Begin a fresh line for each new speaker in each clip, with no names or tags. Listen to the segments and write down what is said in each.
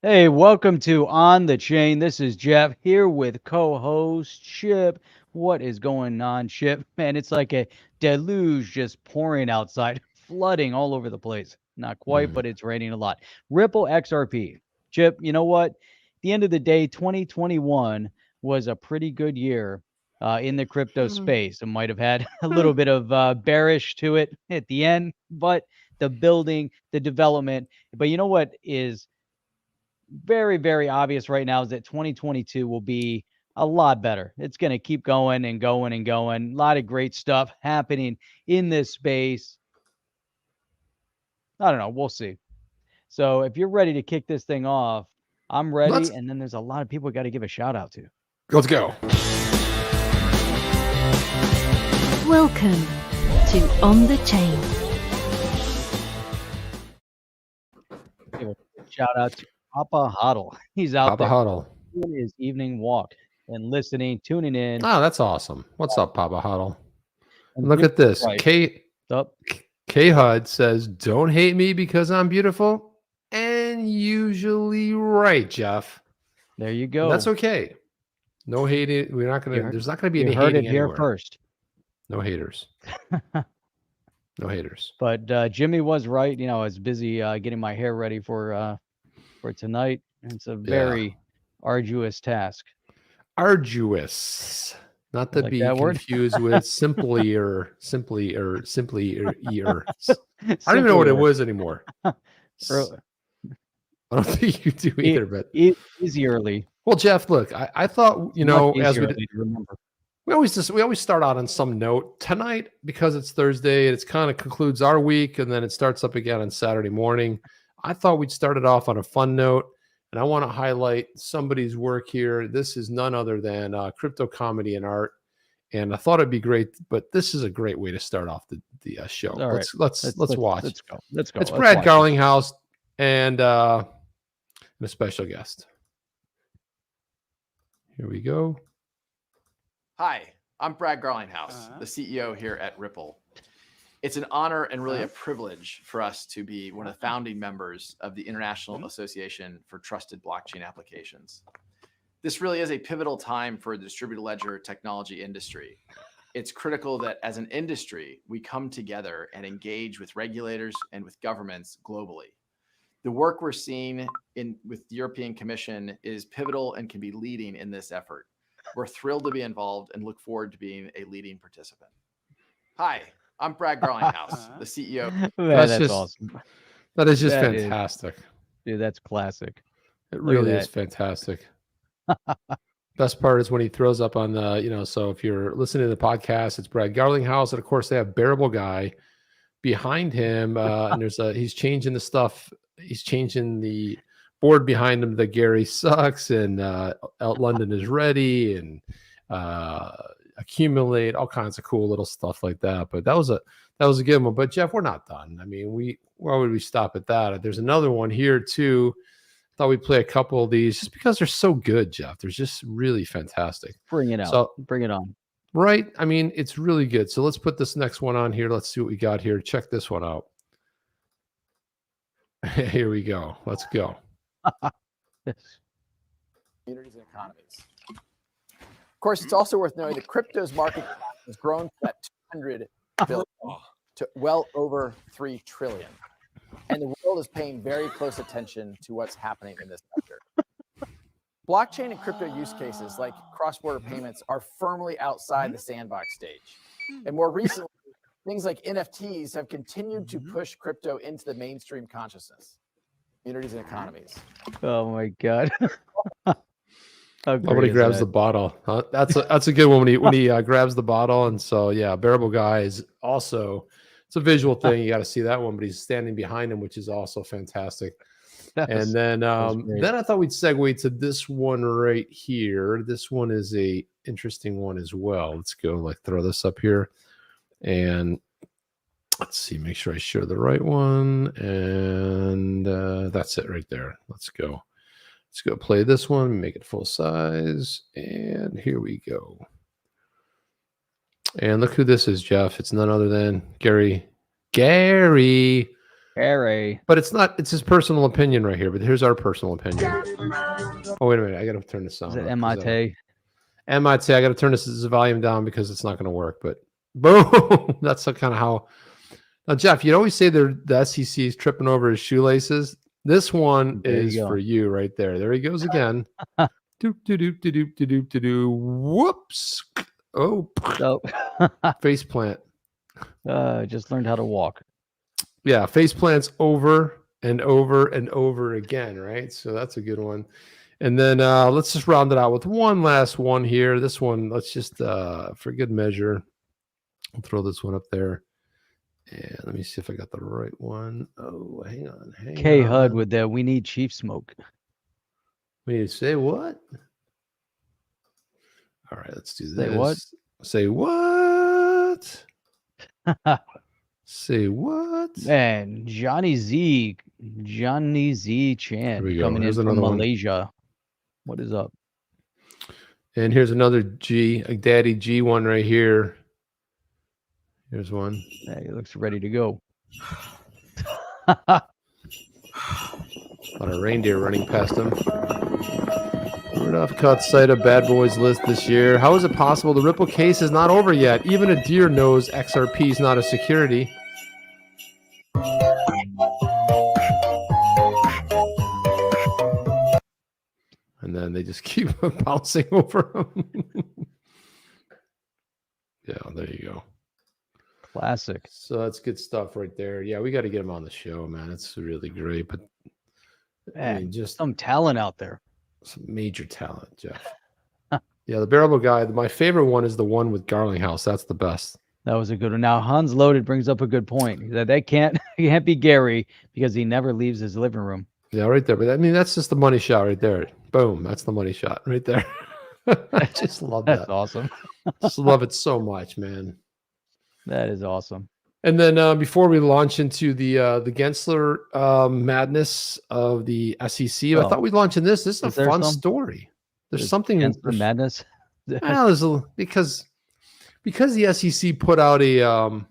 Hey, welcome to On the Chain. This is Jeff here with co-host Chip. What is going on, Chip? Man, it's like a deluge just pouring outside, flooding all over the place. Not quite,
Mm.
but it's raining a lot. Ripple XRP. Chip, you know what? At the end of the day, 2021 was a pretty good year in the crypto space. It might have had a little bit of bearish to it at the end, but the building, the development. But you know what is very, very obvious right now is that 2022 will be a lot better. It's going to keep going and going and going. A lot of great stuff happening in this space. I don't know. We'll see. So if you're ready to kick this thing off, I'm ready. And then there's a lot of people we got to give a shout out to.
Let's go.
Welcome to On the Chain.
Shout out to Papa Huddle. He's out
Papa
there
Huddle.
doing his evening walk and listening, tuning in.
Oh, that's awesome. What's up, Papa Huddle? And look at this.
Right.
K HUD says, "Don't hate me because I'm beautiful." And usually right, Jeff.
There you go.
And that's okay. No hating. We're not gonna. There's not gonna be any
hating. You heard it
anywhere.
here first.
No haters. No haters.
But Jimmy was right. You know, I was busy getting my hair ready for tonight. It's a very arduous task.
Arduous. Not to be confused with simply. I don't even know what it was anymore. I don't think you do either, but
easierly.
Well, Jeff, look, I thought, you know, as we always start out on some note tonight because it's Thursday and it's kind of concludes our week and then it starts up again on Saturday morning. I thought we'd start it off on a fun note, and I want to highlight somebody's work here. This is none other than Crypto Comedy and Art, and I thought it'd be great. But this is a great way to start off the show. Let's watch.
Let's go. Let's go.
It's Brad Garlinghouse and a special guest. Here we go.
Hi, I'm Brad Garlinghouse, the CEO here at Ripple. It's an honor and really a privilege for us to be one of the founding members of the International Association for Trusted Blockchain Applications. This really is a pivotal time for the distributed ledger technology industry. It's critical that as an industry, we come together and engage with regulators and with governments globally. The work we're seeing with the European Commission is pivotal and can be leading in this effort. We're thrilled to be involved and look forward to being a leading participant. Hi, I'm Brad Garlinghouse, the CEO.
That's awesome.
That is just fantastic.
Dude, that's classic.
It really is fantastic. Best part is when he throws up on the, so if you're listening to the podcast, it's Brad Garlinghouse. And of course, they have Bearable Guy behind him. And he's changing the stuff. He's changing the board behind him that Gary sucks and Out London is ready and accumulate, all kinds of cool little stuff like that. But that was a good one. But Jeff, we're not done. I mean, why would we stop at that? There's another one here too. Thought we'd play a couple of these just because they're so good, Jeff. They're just really fantastic.
Bring it out. So, bring it on.
Right. I mean, it's really good. So let's put this next one on here. Let's see what we got here. Check this one out. Here we go. Let's go.
Communities and economies. Of course, it's also worth knowing that crypto's market has grown from 200 billion to well over 3 trillion. And the world is paying very close attention to what's happening in this sector. Blockchain and crypto use cases like cross-border payments are firmly outside the sandbox stage. And more recently, things like NFTs have continued to push crypto into the mainstream consciousness. Communities and economies.
Oh my God.
Nobody grabs the bottle. That's a good one when he grabs the bottle. And so, yeah, Bearable Guy is also, it's a visual thing. You got to see that one, but he's standing behind him, which is also fantastic. And then I thought we'd segue to this one right here. This one is a interesting one as well. Let's go throw this up here and let's see, make sure I share the right one. And that's it right there. Let's go play this one, make it full size. And here we go. And look who this is, Jeff. It's none other than Gary
Harry.
But it's not. It's his personal opinion right here. But here's our personal opinion. Oh wait a minute! I got to turn the sound.
Is it
up 'cause
MIT?
MIT. I got to turn this volume down because it's not going to work. But boom! That's kind of how. Now, Jeff, you always say the SEC is tripping over his shoelaces. This one is for you right there. There he goes again. Doop, doop, doop, doop, doop, doop, doop. Whoops. Oh, face plant.
Just learned how to walk.
Yeah, face plants over and over and over again, right? So that's a good one. And then let's just round it out with one last one here. This one, let's just, for good measure, I'll throw this one up there. And let me see if I got the right one. Oh, hang on.
K HUD with the "We Need Chief Smoke."
We need to say what? All right, let's do this.
Say what?
Say what? Say what?
Man, Johnny Z Chan coming in from Malaysia. What is up?
And here's another G, a Daddy G one right here. Here's one.
Hey, he looks ready to go.
A lot of reindeer running past him. Rudolph caught sight of bad boys list this year. How is it possible the Ripple case is not over yet? Even a deer knows XRP is not a security. And then they just keep bouncing over him. Yeah, there you go.
Classic.
So that's good stuff right there. Yeah, we got to get him on the show, man. It's really great. But
Man,
I mean, just
some talent out there.
some major talent, Jeff. Yeah, the Bearable guy. My favorite one is the one with Garlingouse. That's the best.
That was a good one. Now Hans Loaded brings up a good point. That can't be Gary because he never leaves his living room.
Yeah, right there. But I mean, that's just the money shot right there. Boom. That's the money shot right there. I just love that.
That's awesome.
Just love it so much, man.
That is awesome.
And then before we launch into the Gensler madness of the SEC, I thought we'd launch in this. This is a fun story. There's something
Gensler madness.
Well, because the SEC put out a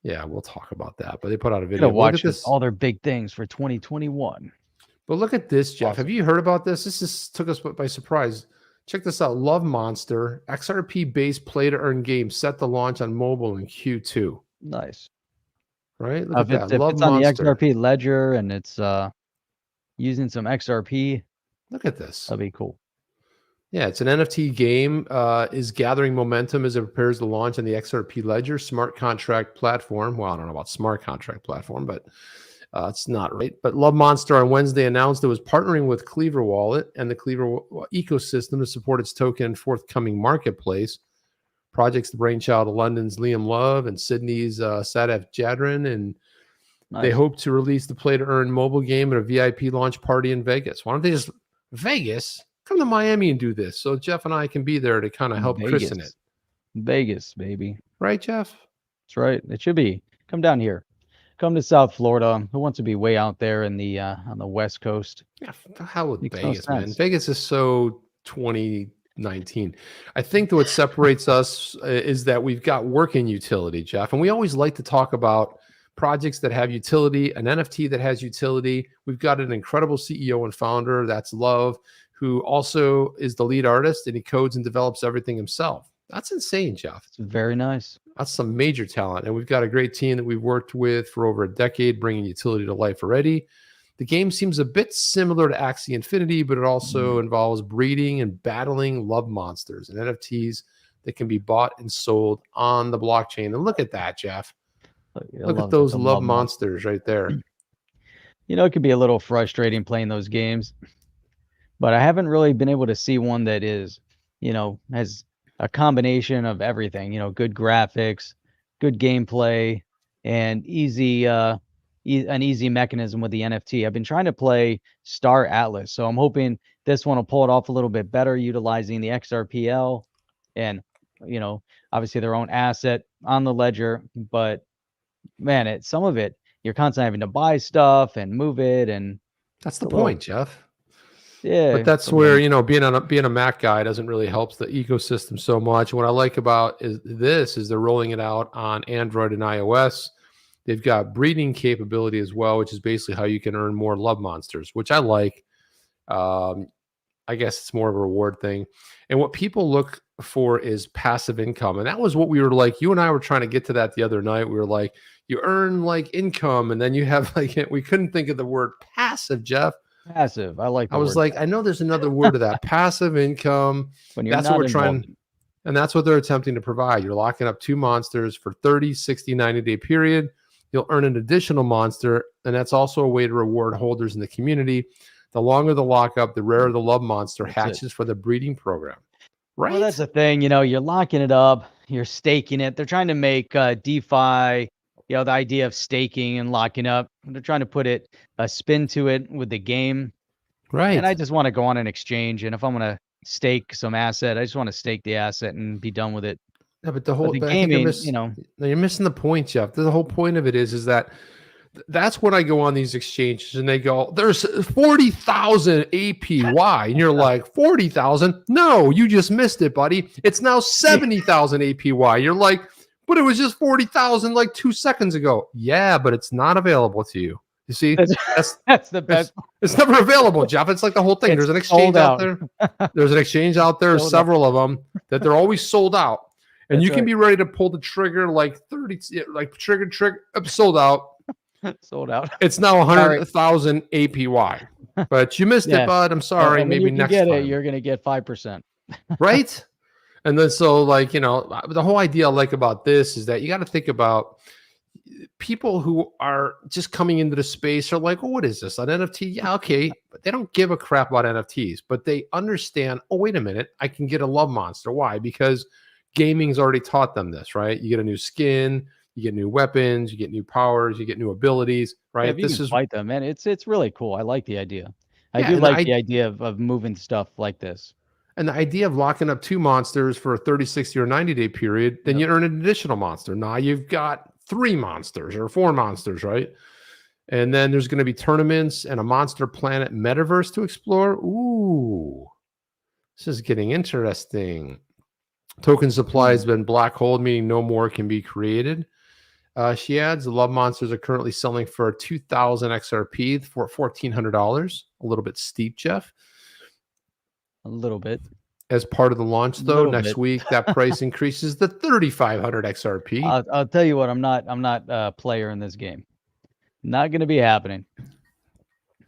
yeah, we'll talk about that. But they put out a video.
Watch all their big things for 2021.
But look at this, Jeff.
Awesome.
Have you heard about this? This took us by surprise. Check this out. Love Monster, XRP-based play-to-earn game set to launch on mobile in Q2.
Nice.
Right? Look at that.
If
Love
it's on the
Monster.
XRP ledger and it's using some XRP,
Look at this.
that'd be cool.
Yeah, it's an NFT game. Is gathering momentum as it prepares to launch on the XRP ledger smart contract platform. Well, I don't know about smart contract platform, but it's not right. But Love Monster on Wednesday announced it was partnering with Cleaver Wallet and the Cleaver ecosystem to support its token and forthcoming marketplace. Project's the brainchild of London's Liam Love and Sydney's Sadaf Jadran, and they hope to release the play-to-earn mobile game at a VIP launch party in Vegas. Why don't they just Vegas? Come to Miami and do this, so Jeff and I can be there to kind of help christen it.
Vegas, baby.
Right, Jeff?
That's right. It should be. Come down here. Come to South Florida. Who wants to be way out there in the on the West Coast?
Yeah, the hell with
Makes
Vegas,
no
man.
sense.
Vegas is so 2019. I think that what separates us is that we've got working utility, Jeff. And we always like to talk about projects that have utility, an NFT that has utility. We've got an incredible CEO and founder, that's Love, who also is the lead artist, and he codes and develops everything himself. That's insane, Jeff.
It's very nice.
That's some major talent. And we've got a great team that we've worked with for over a decade, bringing utility to life already. The game seems a bit similar to Axie Infinity, but it also involves breeding and battling love monsters and NFTs that can be bought and sold on the blockchain. And look at that, Jeff. Look at those love monsters right there.
You know, it could be a little frustrating playing those games, but I haven't really been able to see one that is, you know, has a combination of everything, you know, good graphics, good gameplay, and an easy mechanism with the NFT. I've been trying to play Star Atlas, so I'm hoping this one will pull it off a little bit better, utilizing the XRPL and, you know, obviously their own asset on the ledger. But man, some of it, you're constantly having to buy stuff and move it, and
that's the point, Jeff.
Yeah,
but that's where, you know, being a Mac guy doesn't really help the ecosystem so much. What I like about is they're rolling it out on Android and iOS. They've got breeding capability as well, which is basically how you can earn more love monsters, which I like. I guess it's more of a reward thing. And what people look for is passive income. And that was what we were like, you and I were trying to get to that the other night. We were like, you earn like income, and then you have like, we couldn't think of the word passive, Jeff.
Passive. I like.
I was like, I know there's another word of that. Passive income.
When you're
That's
not
what we're
involved.
trying. And that's what they're attempting to provide. You're locking up 2 monsters for 30, 60, 90-day period. You'll earn an additional monster. And that's also a way to reward holders in the community. The longer the lockup, the rarer the love monster hatches for the breeding program. Right?
Well, that's the thing. You're locking it up. You're staking it. They're trying to make DeFi, the idea of staking and locking up. They're trying to put a spin to it with the game.
Right.
And I just want to go on an exchange. And if I'm going to stake some asset, I just want to stake the asset and be done with it.
Yeah, but the whole
the
but I think
gaming,
you're missing the point, Jeff. The whole point of it is that that's when I go on these exchanges and they go, there's 40,000 APY. And you're like, 40,000? No, you just missed it, buddy. It's now 70,000 APY. You're like, but it was just 40,000 like 2 seconds ago. Yeah, but it's not available to you. You see,
that's the best.
It's never available, Jeff. It's like the whole thing. There's an exchange out there. There's an exchange out there, several of them, that they're always sold out. And you can be ready to pull the trigger like 30, like trigger, sold out.
Sold out.
It's now 100,000 APY, but you missed it, bud. I'm sorry.
And
maybe next time.
You're going to get 5%.
Right? And then so like, the whole idea I like about this is that you got to think about people who are just coming into the space are like, oh, what is this? An NFT? Yeah, okay. But they don't give a crap about NFTs, but they understand, oh, wait a minute. I can get a love monster. Why? Because gaming's already taught them this, right? You get a new skin, you get new weapons, you get new powers, you get new abilities, right?
Yeah, this is fight them, man. It's really cool. I like the idea. I do like the idea of moving stuff like this.
And the idea of locking up 2 monsters for a 30, 60, or 90-day period, then you earn an additional monster. Now you've got 3 monsters or 4 monsters, right? And then there's going to be tournaments and a monster planet metaverse to explore. Ooh, this is getting interesting. Token supply has been black hole, meaning no more can be created. She adds, the love monsters are currently selling for 2,000 XRP for $1,400. A little bit steep, Jeff.
A little bit.
As part of the launch, though, next week that price increases to 3,500 XRP.
I'll tell you what, I'm not a player in this game. Not going to be happening.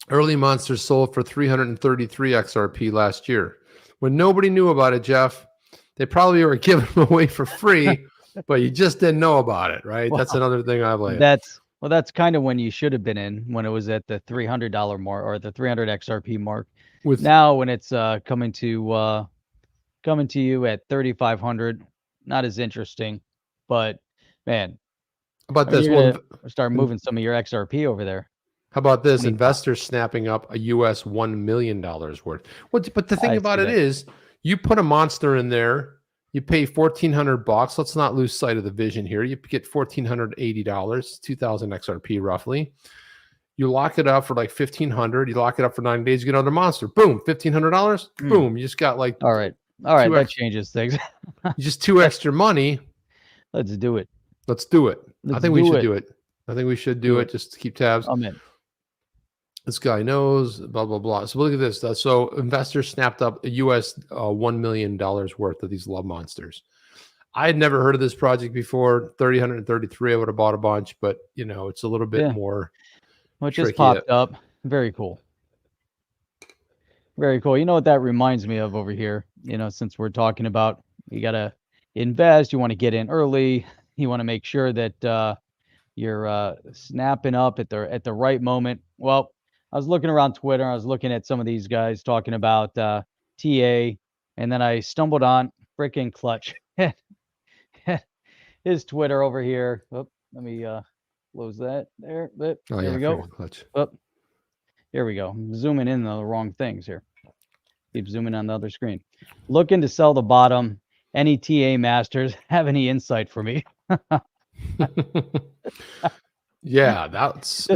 Early monsters sold for 333 XRP last year. When nobody knew about it, Jeff, they probably were giving them away for free, but you just didn't know about it, right? Well, that's another thing I like.
That's kind of when you should have been in, when it was at the $300 mark or the 300 XRP mark. Now when it's coming to you at 3,500, not as interesting. But man,
how about this?
Start moving some of your XRP over there.
How about this? Investors snapping up a US $1 million worth. But the thing about it is, you put a monster in there, you pay $1,400. Let's not lose sight of the vision here. You get $1,480, 2,000 XRP roughly. You lock it up for like $1,500. You lock it up for 9 days. You get another monster. Boom, $1,500. Boom. You just got like
all right. That changes things.
Just 2 extra money.
Let's do it.
Let's do it. I think we should do it. I think we should do it just to keep tabs.
I'm in.
This guy knows, blah, blah, blah. So look at this. So investors snapped up a US $1 million worth of these love monsters. I had never heard of this project before. 333, I would have bought a bunch, but it's a little bit more.
Well, it just popped up. Very cool. Very cool. You know what that reminds me of over here? Since we're talking about you got to invest, you want to get in early. You want to make sure that you're snapping up at the right moment. Well, I was looking around Twitter. I was looking at some of these guys talking about TA, and then I stumbled on freaking Clutch. His Twitter over here. Oh, let me close that there. There we go.
Clutch.
Oh, here we go. I'm zooming in the wrong things here. Keep zooming on the other screen. Looking to sell the bottom. Any TA masters have any insight for me?
Yeah, that's.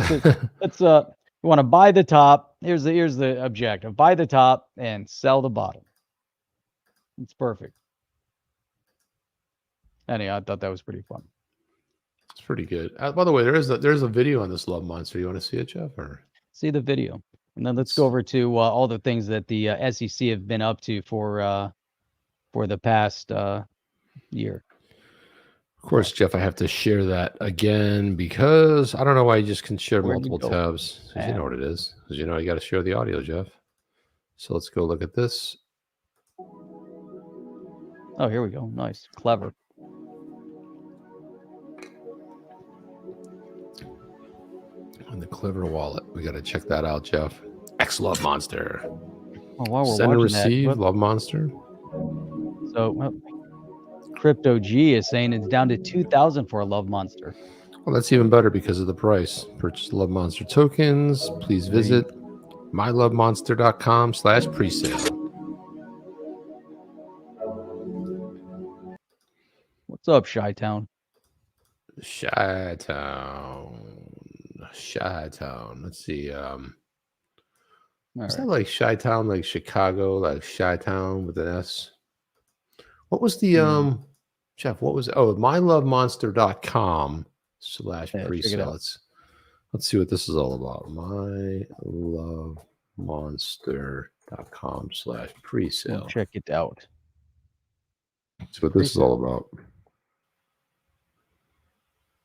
Let's you want to buy the top. Here's the objective. Buy the top and sell the bottom. It's perfect. Anyhow, I thought that was pretty fun.
It's pretty good. By the way, there's a video on this love monster. You want to see it, Jeff? Or
See the video, and then let's go over to all the things that the SEC have been up to for the past year.
of course, Jeff, I have to share that again because I don't know why you just can share
Where'd
multiple
you go?
tabs. 'Cause you know what it is. Because you know you got to share the audio, Jeff. So let's go look at this.
Oh, here we go. Nice, clever.
And the Clever wallet. We got to check that out, Jeff. X Love Monster.
Oh, while we're
Send and
watching
receive
that,
Love Monster.
so Crypto G is saying it's down to 2,000 for a Love Monster.
Well, that's even better because of the price. Purchase Love Monster tokens. Please visit mylovemonster.com/presale.
What's up, Chi-Town?
Chi-Town. Let's see.
All
Is
right.
that like Chi-Town, like Chicago, like Chi-Town with an S? What was the Jeff? What was mylovemonster.com/presale? Let's see what this is all about. mylovemonster.com/presale.
Check it out.
That's what this is all about.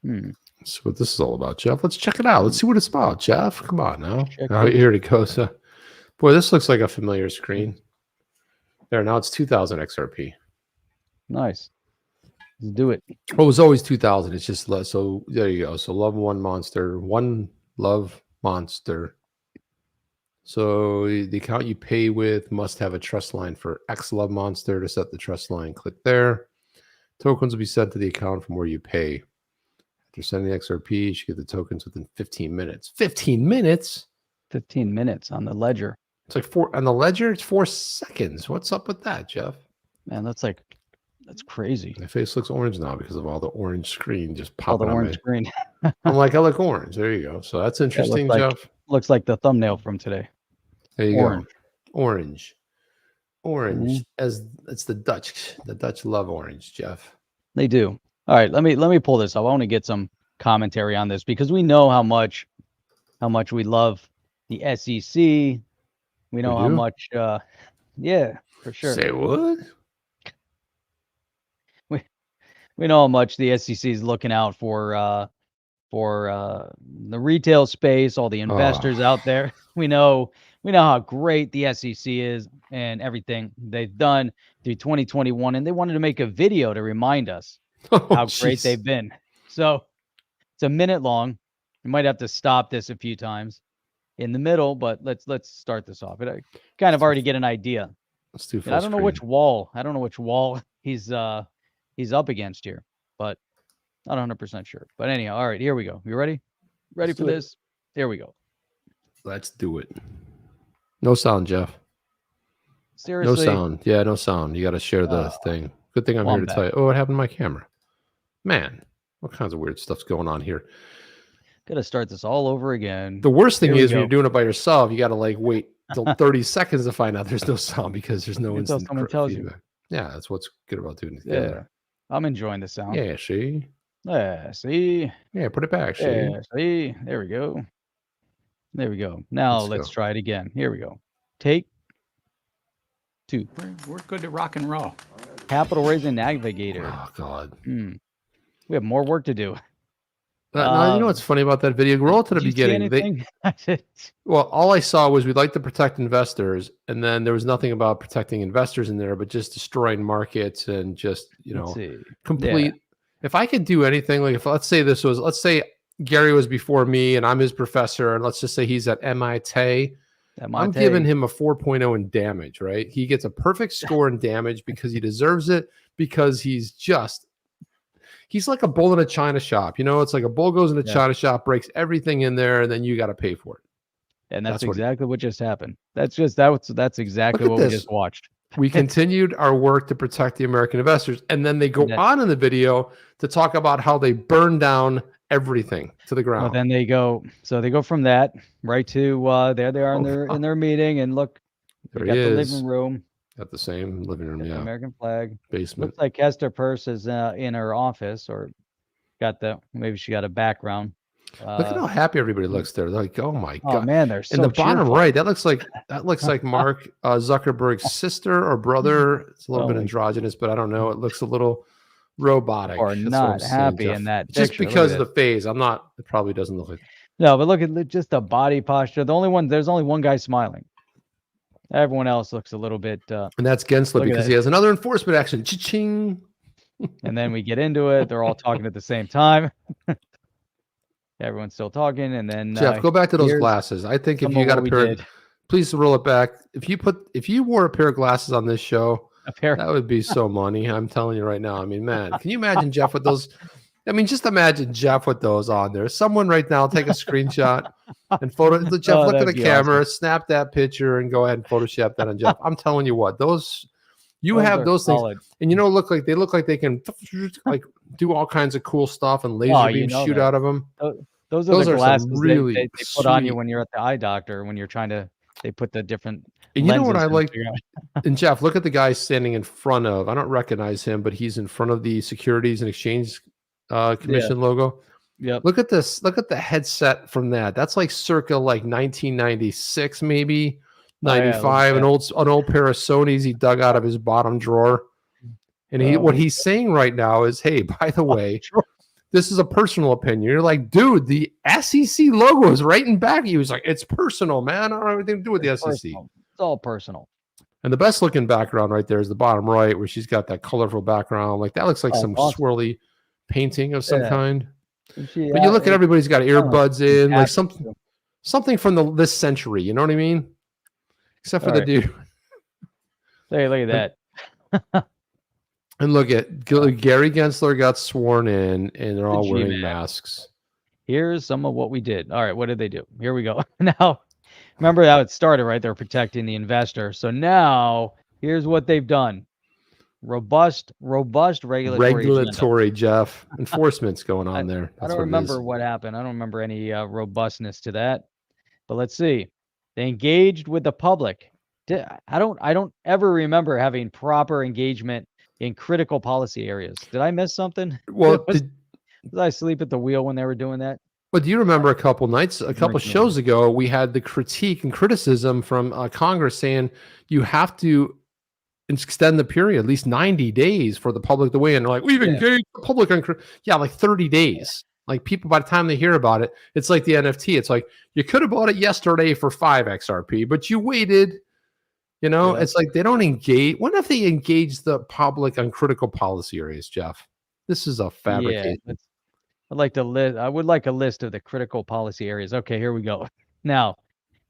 That's what this is all about, Jeff. Let's check it out. Let's see what it's about, Jeff. Come on now. Oh, here it goes. Boy, this looks like a familiar screen. There, now it's 2,000 XRP.
Nice. Let's do it.
Well, it was always 2,000. It's just less. So there you go. So Love One Love Monster. So the account you pay with must have a trust line for X Love Monster. To set the trust line, click there. Tokens will be sent to the account from where you pay. After sending the XRP, you should get the tokens within 15 minutes. 15 minutes?
15 minutes on the ledger.
It's like on the ledger, it's 4 seconds. What's up with that, Jeff?
Man, that's crazy.
My face looks orange now because of all the orange screen just
All the
popping
orange screen.
I'm like, I look orange. There you go. So that's interesting, Jeff.
Looks like the thumbnail from today.
There you
Orange.
go. Orange. As it's the Dutch love orange, Jeff.
They do. All right, let me pull this up. I want to get some commentary on this because we know how much we love the SEC. We know how much yeah, for sure.
Say what?
We know how much the SEC is looking out for the retail space, all the investors out there. We know how great the SEC is and everything they've done through 2021, and they wanted to make a video to remind us how great they've been. So it's a minute long. You might have to stop this a few times in the middle, but let's start this off. I kind of already get an idea.
Let's do full
I don't know which wall. I don't know which wall he's up against here, but not 100% sure. But anyhow, all right, here we go. You ready? Ready for this? Here we go.
Let's do it. No sound, Jeff.
Seriously?
No sound. Yeah, no sound. You got to share the thing. Good thing I'm here to tell you. Oh, what happened to my camera? Man, what kinds of weird stuff's going on here?
Gotta start this all over again.
The worst thing is when you're doing it by yourself, you got to like wait till 30 seconds to find out there's no sound because there's no instant feedback. Yeah, that's what's good about doing it together.
Yeah, I'm enjoying the sound.
Yeah, see?
Yeah, see?
Yeah, put it back, see?
Yeah, see? There we go. There we go. Now let's try it again. Here we go. Take 2.
We're good to rock and roll.
Capital Raising Navigator.
Oh, God.
We have more work to do.
Now, you know what's funny about that video? We're all to the beginning. Well, all I saw was we'd like to protect investors, and then there was nothing about protecting investors in there, but just destroying markets and just, complete. Yeah. If I could do anything, like let's say Gary was before me and I'm his professor, and let's just say he's at MIT. I'm giving him a 4.0 in damage, right? He gets a perfect score in damage because he deserves it, because he's like a bull in a china shop. It's like a bull goes in a china shop, breaks everything in there, and then you got to pay for it.
And that's exactly what just happened. That's exactly what we just watched.
We continued our work to protect the American investors, and then they go on in the video to talk about how they burn down everything to the ground.
Well, then they go from that right to there they are in their meeting, and look, they got the living room.
Got the same living room,
the American flag
basement.
Looks like Hester Peirce is in her office, or Maybe she got a background.
Look at how happy everybody looks there. They're like, oh my god!
Oh man, they're so
in the bottom
cheerful.
right, that looks like Mark Zuckerberg's sister or brother. It's a little bit androgynous, but I don't know. It looks a little robotic.
Or
That's what
not
I'm saying,
happy
Jeff.
in that
just
picture.
because of the phase. I'm not. It probably doesn't look like.
No, but look at just the body posture. There's only one guy smiling. Everyone else looks a little bit.
And that's Gensler because he has another enforcement action. Cha-ching.
And then we get into it. They're all talking at the same time. Everyone's still talking, and then
Jeff, go back to those glasses. I think if you got a pair, please roll it back. If you wore a pair of glasses on this show, that would be so money. I'm telling you right now. I mean, man, can you imagine Jeff with those? I mean, just imagine Jeff with those on there. Someone right now take a screenshot and photo. Jeff, look at the camera, snap that picture, and go ahead and Photoshop that on Jeff. I'm telling you what, those have those things, and they look like they can like do all kinds of cool stuff and laser beam shoot out of them.
Those are the glasses really they put on you when you're at the eye doctor when you're trying to. They put the different.
And you know what I like? And Jeff, look at the guy standing in front of. I don't recognize him, but he's in front of the Securities and Exchange Commission logo.
Yep.
Look at this. Look at the headset from that. That's like circa 1996, maybe 95. An old pair of Sonys he dug out of his bottom drawer. And what he's saying right now is, hey, by the way, this is a personal opinion. You're like, dude, the SEC logo is right in back of you. He's like, it's personal, man. I don't have anything to do with the SEC.
Personal. It's all personal.
And the best looking background right there is the bottom right, where she's got that colorful background. Like that looks like some swirly painting of some kind. But you look at everybody's got earbuds in, like something from this century. You know what I mean? Except for the dude.
Hey, look at that.
And look at Gary Gensler got sworn in, and they're all wearing masks.
Here's some of what we did. All right, what did they do? Here we go. Now, remember how it started, right? They're protecting the investor. So now, here's what they've done. Robust regulatory
Jeff. Enforcement's going on there.
I don't remember what happened. I don't remember any robustness to that. But let's see. They engaged with the public. I don't ever remember having proper engagement in critical policy areas. Did I miss something?
Well,
did I sleep at the wheel when they were doing that?
But do you remember a couple shows ago, we had the critique and criticism from Congress saying you have to extend the period at least 90 days for the public to weigh in. They're like, we've engaged the public on like 30 days. Like people, by the time they hear about it, it's like the NFT. It's like you could have bought it yesterday for 5 XRP, but you waited. It's like they don't engage. What if they engage the public on critical policy areas, Jeff? This is a fabrication.
Yeah, I would like a list of the critical policy areas. Okay, here we go. Now,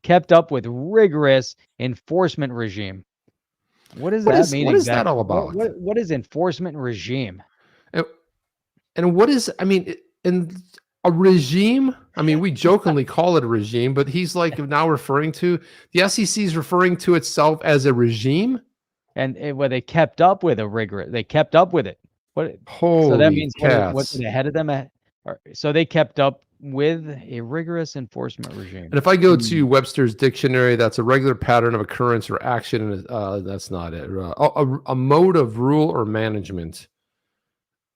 kept up with rigorous enforcement regime. What does that mean?
What is that all about?
What is enforcement regime?
And what is? I mean, in a regime. I mean, we jokingly call it a regime, but he's like now referring to the SEC is referring to itself as a regime.
And they kept up with they kept up with it. So that means what's ahead of them? So they kept up with a rigorous enforcement regime.
And if I go to Webster's dictionary, that's a regular pattern of occurrence or action. That's not it. A mode of rule or management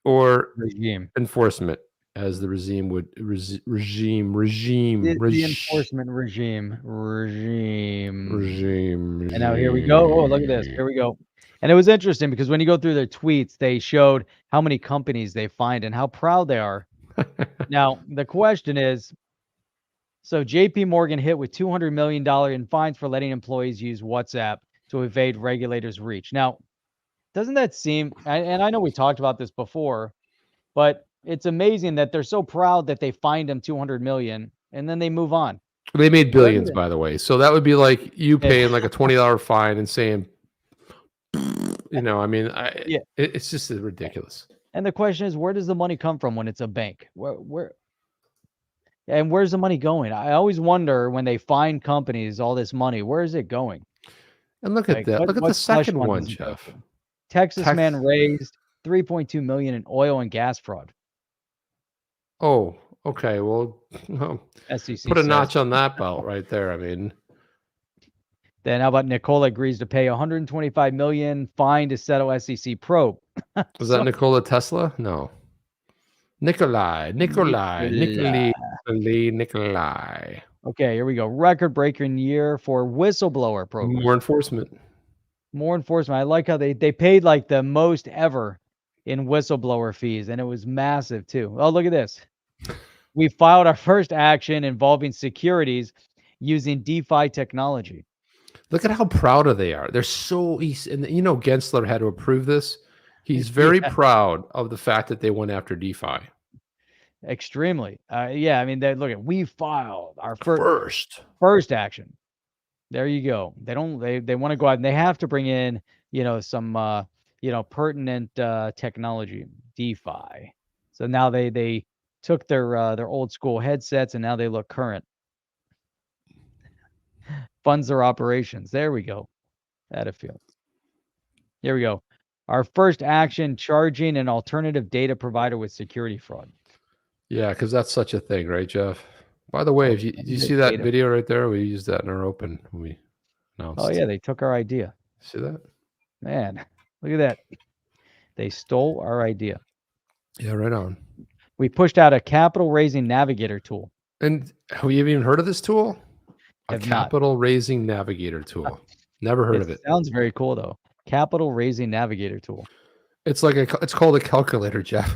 or
regime
enforcement. As the regime would regime.
The enforcement regime. And now here we go. Oh, look at this. Here we go. And it was interesting because when you go through their tweets, they showed how many companies they find and how proud they are. Now, the question is, so JP Morgan hit with $200 million in fines for letting employees use WhatsApp to evade regulators' reach. Now, doesn't that seem, and I know we talked about this before, but it's amazing that they're so proud that they fined them $200 million and then they move on.
They made billions, by the way. So that would be like you paying like a $20 fine and saying, I mean, it's just ridiculous.
And the question is, where does the money come from when it's a bank? And where's the money going? I always wonder when they fine companies all this money, where is it going?
And look at that. Look at the second one, Jeff.
Texas man raised $3.2 million in oil and gas fraud.
Oh, okay. Well,
SEC
put a notch on that belt right there. I mean,
then how about Nikola agrees to pay $125 million fine to settle SEC probe?
Was that Nikola Tesla? No. Nikolai.
Okay, here we go. Record-breaking year for whistleblower programs.
More enforcement.
More enforcement. I like how they paid like the most ever in whistleblower fees, and it was massive too. Oh, look at this. We filed our first action involving securities using DeFi technology.
Look at how proud of they are. They're so easy. And you know, Gensler had to approve this. He's very proud of the fact that they went after DeFi.
Extremely. Yeah, I mean, we filed our first action. There you go. They want to go out and they have to bring in, some, pertinent technology, DeFi. So now they took their old school headsets and now they look current. Funds their operations. There we go. At a field. Here we go. Our first action, charging an alternative data provider with security fraud.
Yeah, because that's such a thing, right, Jeff? By the way, do you see that video right there? We used that in our open when we announced.
Oh yeah, they took our idea.
See that?
Man, look at that. They stole our idea.
Yeah, right on.
We pushed out a capital raising navigator tool.
And have you even heard of this tool? A
Have
capital raising navigator tool. Never heard of it.
Sounds very cool though. Capital raising navigator tool.
It's like it's called a calculator, Jeff.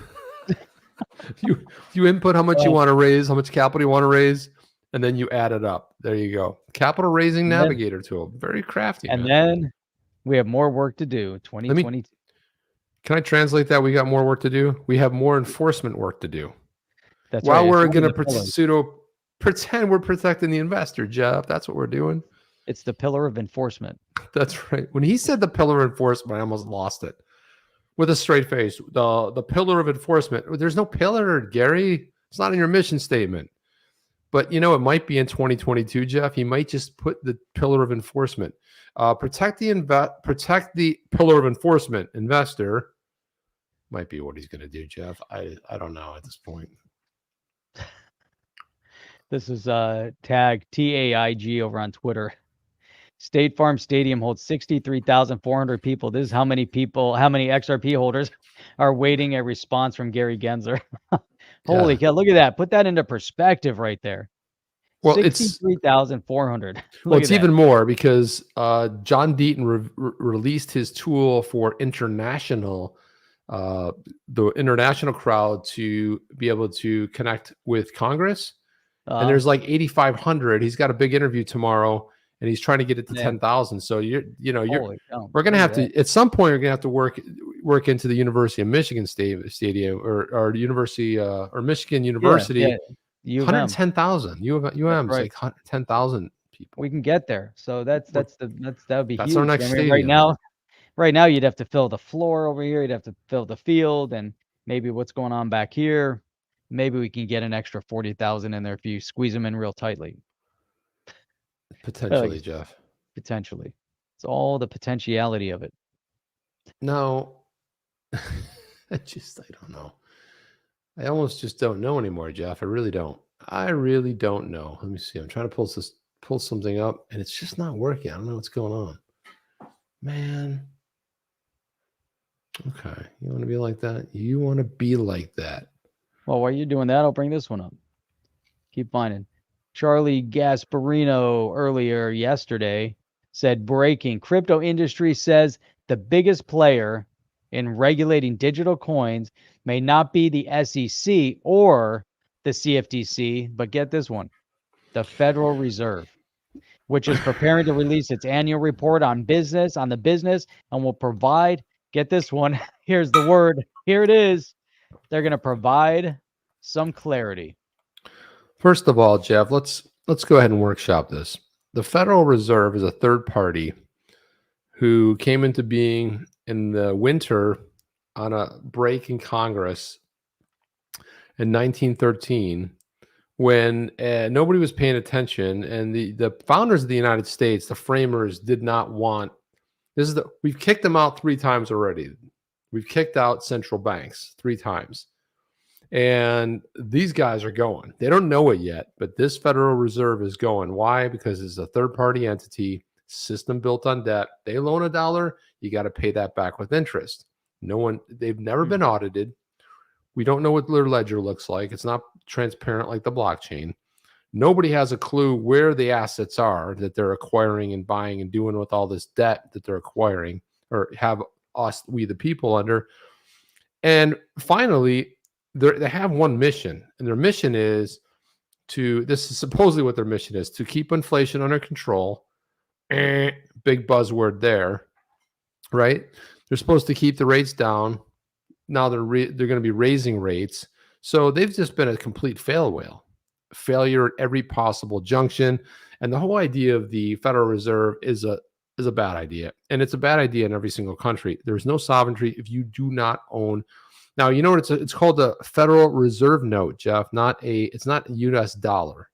you input how much you want to raise, how much capital you want to raise, and then you add it up. There you go. Capital raising navigator tool. Very crafty.
And then we have more work to do. 2022.
Can I translate that? We got more work to do. We have more enforcement work to do.
That's
While
right.
we're going to pretend we're protecting the investor, Jeff. That's what we're doing.
It's the pillar of enforcement.
That's right. When he said the pillar of enforcement, I almost lost it. With a straight face, the pillar of enforcement. There's no pillar, Gary. It's not in your mission statement. But it might be in 2022, Jeff. He might just put the pillar of enforcement. Protect the pillar of enforcement. Investor might be what he's going to do, Jeff. I don't know at this point.
This is tag TAIG over on Twitter. State Farm Stadium holds 63,400 people. This is how many XRP holders are waiting a response from Gary Gensler. Holy cow, look at that. Put that into perspective right there.
Well,
63,400.
Well, it's even more because John Deaton released his tool for the international crowd to be able to connect with Congress. And there's like 8,500. He's got a big interview tomorrow. And he's trying to get it to 10,000. So we're going to have to at some point. We're going to have to work into the University of Michigan stadium or University or Michigan University. 110,000. UM is like 10,000 people.
We can get there. So that would be huge.
Our next stadium.
Right now you'd have to fill the floor over here. You'd have to fill the field and maybe what's going on back here. Maybe we can get an extra 40,000 in there if you squeeze them in real tightly.
Potentially, Jeff.
Potentially. It's all the potentiality of it.
No. I don't know. I almost just don't know anymore, Jeff. I really don't know. Let me see. I'm trying to pull something up and it's just not working. I don't know what's going on. Man. Okay. You want to be like that? You want to be like that.
Well, while you're doing that, I'll bring this one up. Keep finding. Charlie Gasperino earlier yesterday said, breaking, crypto industry says the biggest player in regulating digital coins may not be the SEC or the CFTC, but get this one, the Federal Reserve, which is preparing to release its annual report on the business and will provide, get this one, here's the word, here it is, they're going to provide some clarity.
First of all, Jeff, let's go ahead and workshop this. The Federal Reserve is a third party who came into being in the winter on a break in Congress in 1913 when nobody was paying attention, and the founders of the United States, the framers, did not want we've kicked them out 3 times already. We've kicked out central banks 3 times. And these guys are going. They don't know it yet, but this Federal Reserve is going. Why? Because it's a third-party entity, system built on debt. They loan $1, you got to pay that back with interest. They've never been audited. We don't know what their ledger looks like. It's not transparent like the blockchain. Nobody has a clue where the assets are that they're acquiring and buying and doing with all this debt that they're acquiring or have us, we the people, under. And finally, they have one mission, and their mission is this is supposedly what their mission is, to keep inflation under control. Big buzzword there, right? They're supposed to keep the rates down. Now they're going to be raising rates. So they've just been a complete failure at every possible junction. And the whole idea of the Federal Reserve is a bad idea. And it's a bad idea in every single country. There's no sovereignty if you do not own. Now, you know what it's called, a Federal Reserve note, Jeff. It's not a US dollar.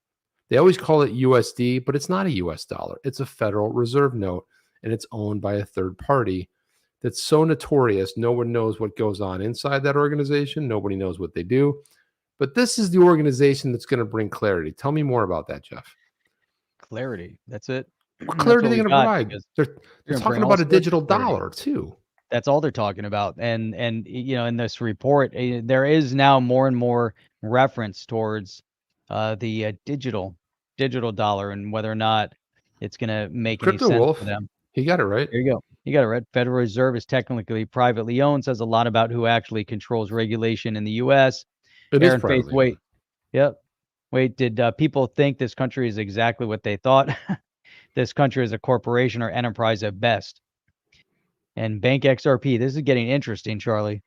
They always call it USD, but it's not a US dollar. It's a Federal Reserve note, and it's owned by a third party that's so notorious. No one knows what goes on inside that organization. Nobody knows what they do. But this is the organization that's going to bring clarity. Tell me more about that, Jeff.
Clarity. That's it.
What clarity are they
That's
going
what
to
we got,
provide?
because
They're
gonna
talking
bring all
about a
sorts of
digital
clarity.
dollar too.
That's all they're talking about. And in this report, there is now more and more reference towards the digital dollar and whether or not it's going to make
Crypto
any sense
Wolf,
for them.
he got it right.
There you go. You got it right. Federal Reserve is technically privately owned. Says a lot about who actually controls regulation in the U.S.
It is
Aaron Faith,
privately
wait.
owned.
Yep. Wait, did people think this country is exactly what they thought? This country is a corporation or enterprise at best. And Bank XRP, this is getting interesting, Charlie.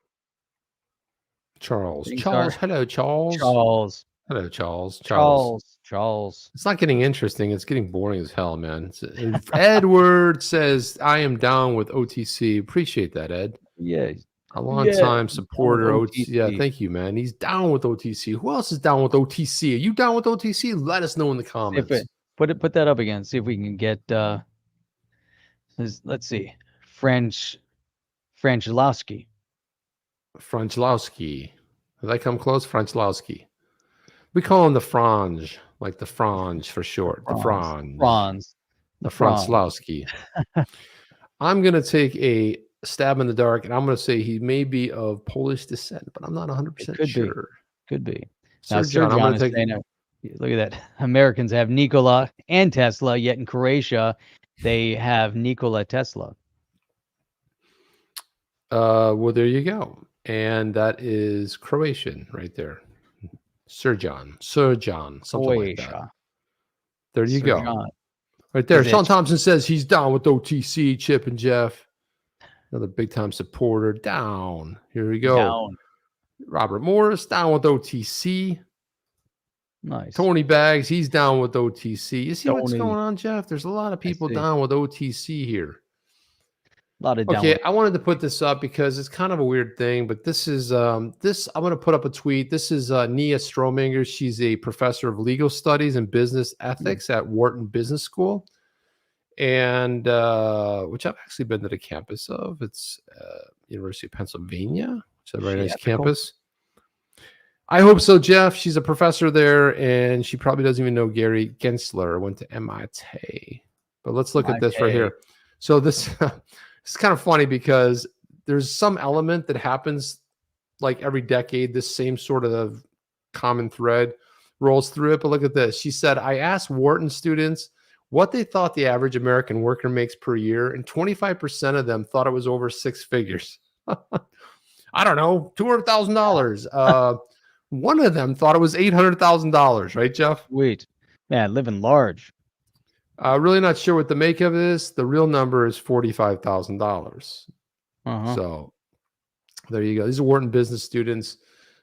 Charles.
Things
Charles.
are-
Hello, Charles.
Charles.
Hello, Charles.
Charles.
It's not getting interesting. It's getting boring as hell, man. Edward says, I am down with OTC. Appreciate that, Ed.
Yeah.
A long time
Yeah,
supporter.
down with
OTC. Yeah,
OTC.
thank you, man. He's down with OTC. Who else is down with OTC? Are you down with OTC? Let us know in the comments.
Put that up again. See if we can get let's see. Franchlowski.
Franchlowski. Did I come close? Franchlowski. We call him the Frange, like the Frange for short. The Frange.
Franz.
The Franchlowski. I'm going to take a stab in the dark, and I'm going to say he may be of Polish descent, but I'm not 100% sure.
Could be.
Sir
Now,
John, I'm
John
going
is
to take.
saying, look at that. Americans have Nikola and Tesla, yet in Croatia, they have Nikola Tesla.
Well, there you go. And that is Croatian right there. Sir John, something like that.
Croatia.
There you
Sir
go.
John.
Right there.
Is
Sean
it-
Thompson says he's down with OTC, Chip and Jeff. Another big time supporter. Down. Here we go.
Down.
Robert Morris, down with OTC.
Nice.
Tony Bags, he's down with OTC. You see what's
Tony.
going on, Jeff? There's a lot of people
see.
down with OTC here.
A lot of
Okay,
down.
I wanted to put this up because it's kind of a weird thing, but this is I'm going to put up a tweet. This is Nia Strohminger. She's a professor of legal studies and business ethics at Wharton Business School, and which I've actually been to the campus of. It's University of Pennsylvania, which is a very nice
Ethical.
campus. I hope so, Jeff. She's a professor there, and she probably doesn't even know Gary Gensler went to MIT. But let's look at this right here. So this it's kind of funny because there's some element that happens like every decade. This same sort of common thread rolls through it. But look at this. She said, I asked Wharton students what they thought the average American worker makes per year, and 25% of them thought it was over six figures. I don't know, $200,000. One of them thought it was $800,000, right, Jeff?
Wait. Man, living large.
Really not sure what to make of this. The real number is $45,000.
Uh-huh.
So there you go. These are Wharton business students.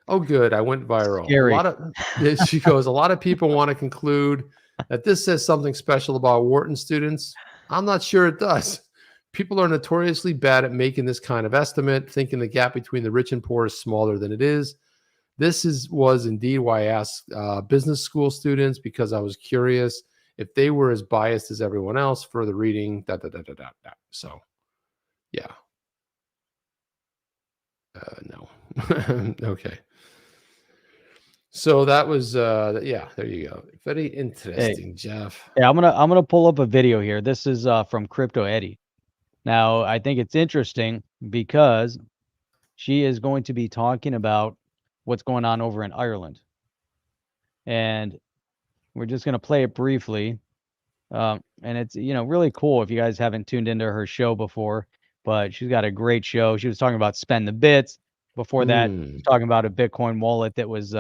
Oh, good. I went viral.
Scary.
She goes, a lot of people want to conclude that this says something special about Wharton students. I'm not sure it does. People are notoriously bad at making this kind of estimate, thinking the gap between the rich and poor is smaller than it is. This was indeed why I asked business school students, because I was curious if they were as biased as everyone else for the reading. So, yeah. No. Okay. So that was yeah, there you go. Very interesting, Jeff.
Yeah, I'm gonna pull up a video here. This is from Crypto Eddie. Now, I think it's interesting because she is going to be talking about what's going on over in Ireland. And we're just going to play it briefly. And it's, really cool if you guys haven't tuned into her show before, but she's got a great show. She was talking about Spend the Bits. Before that, she was talking about a Bitcoin wallet that was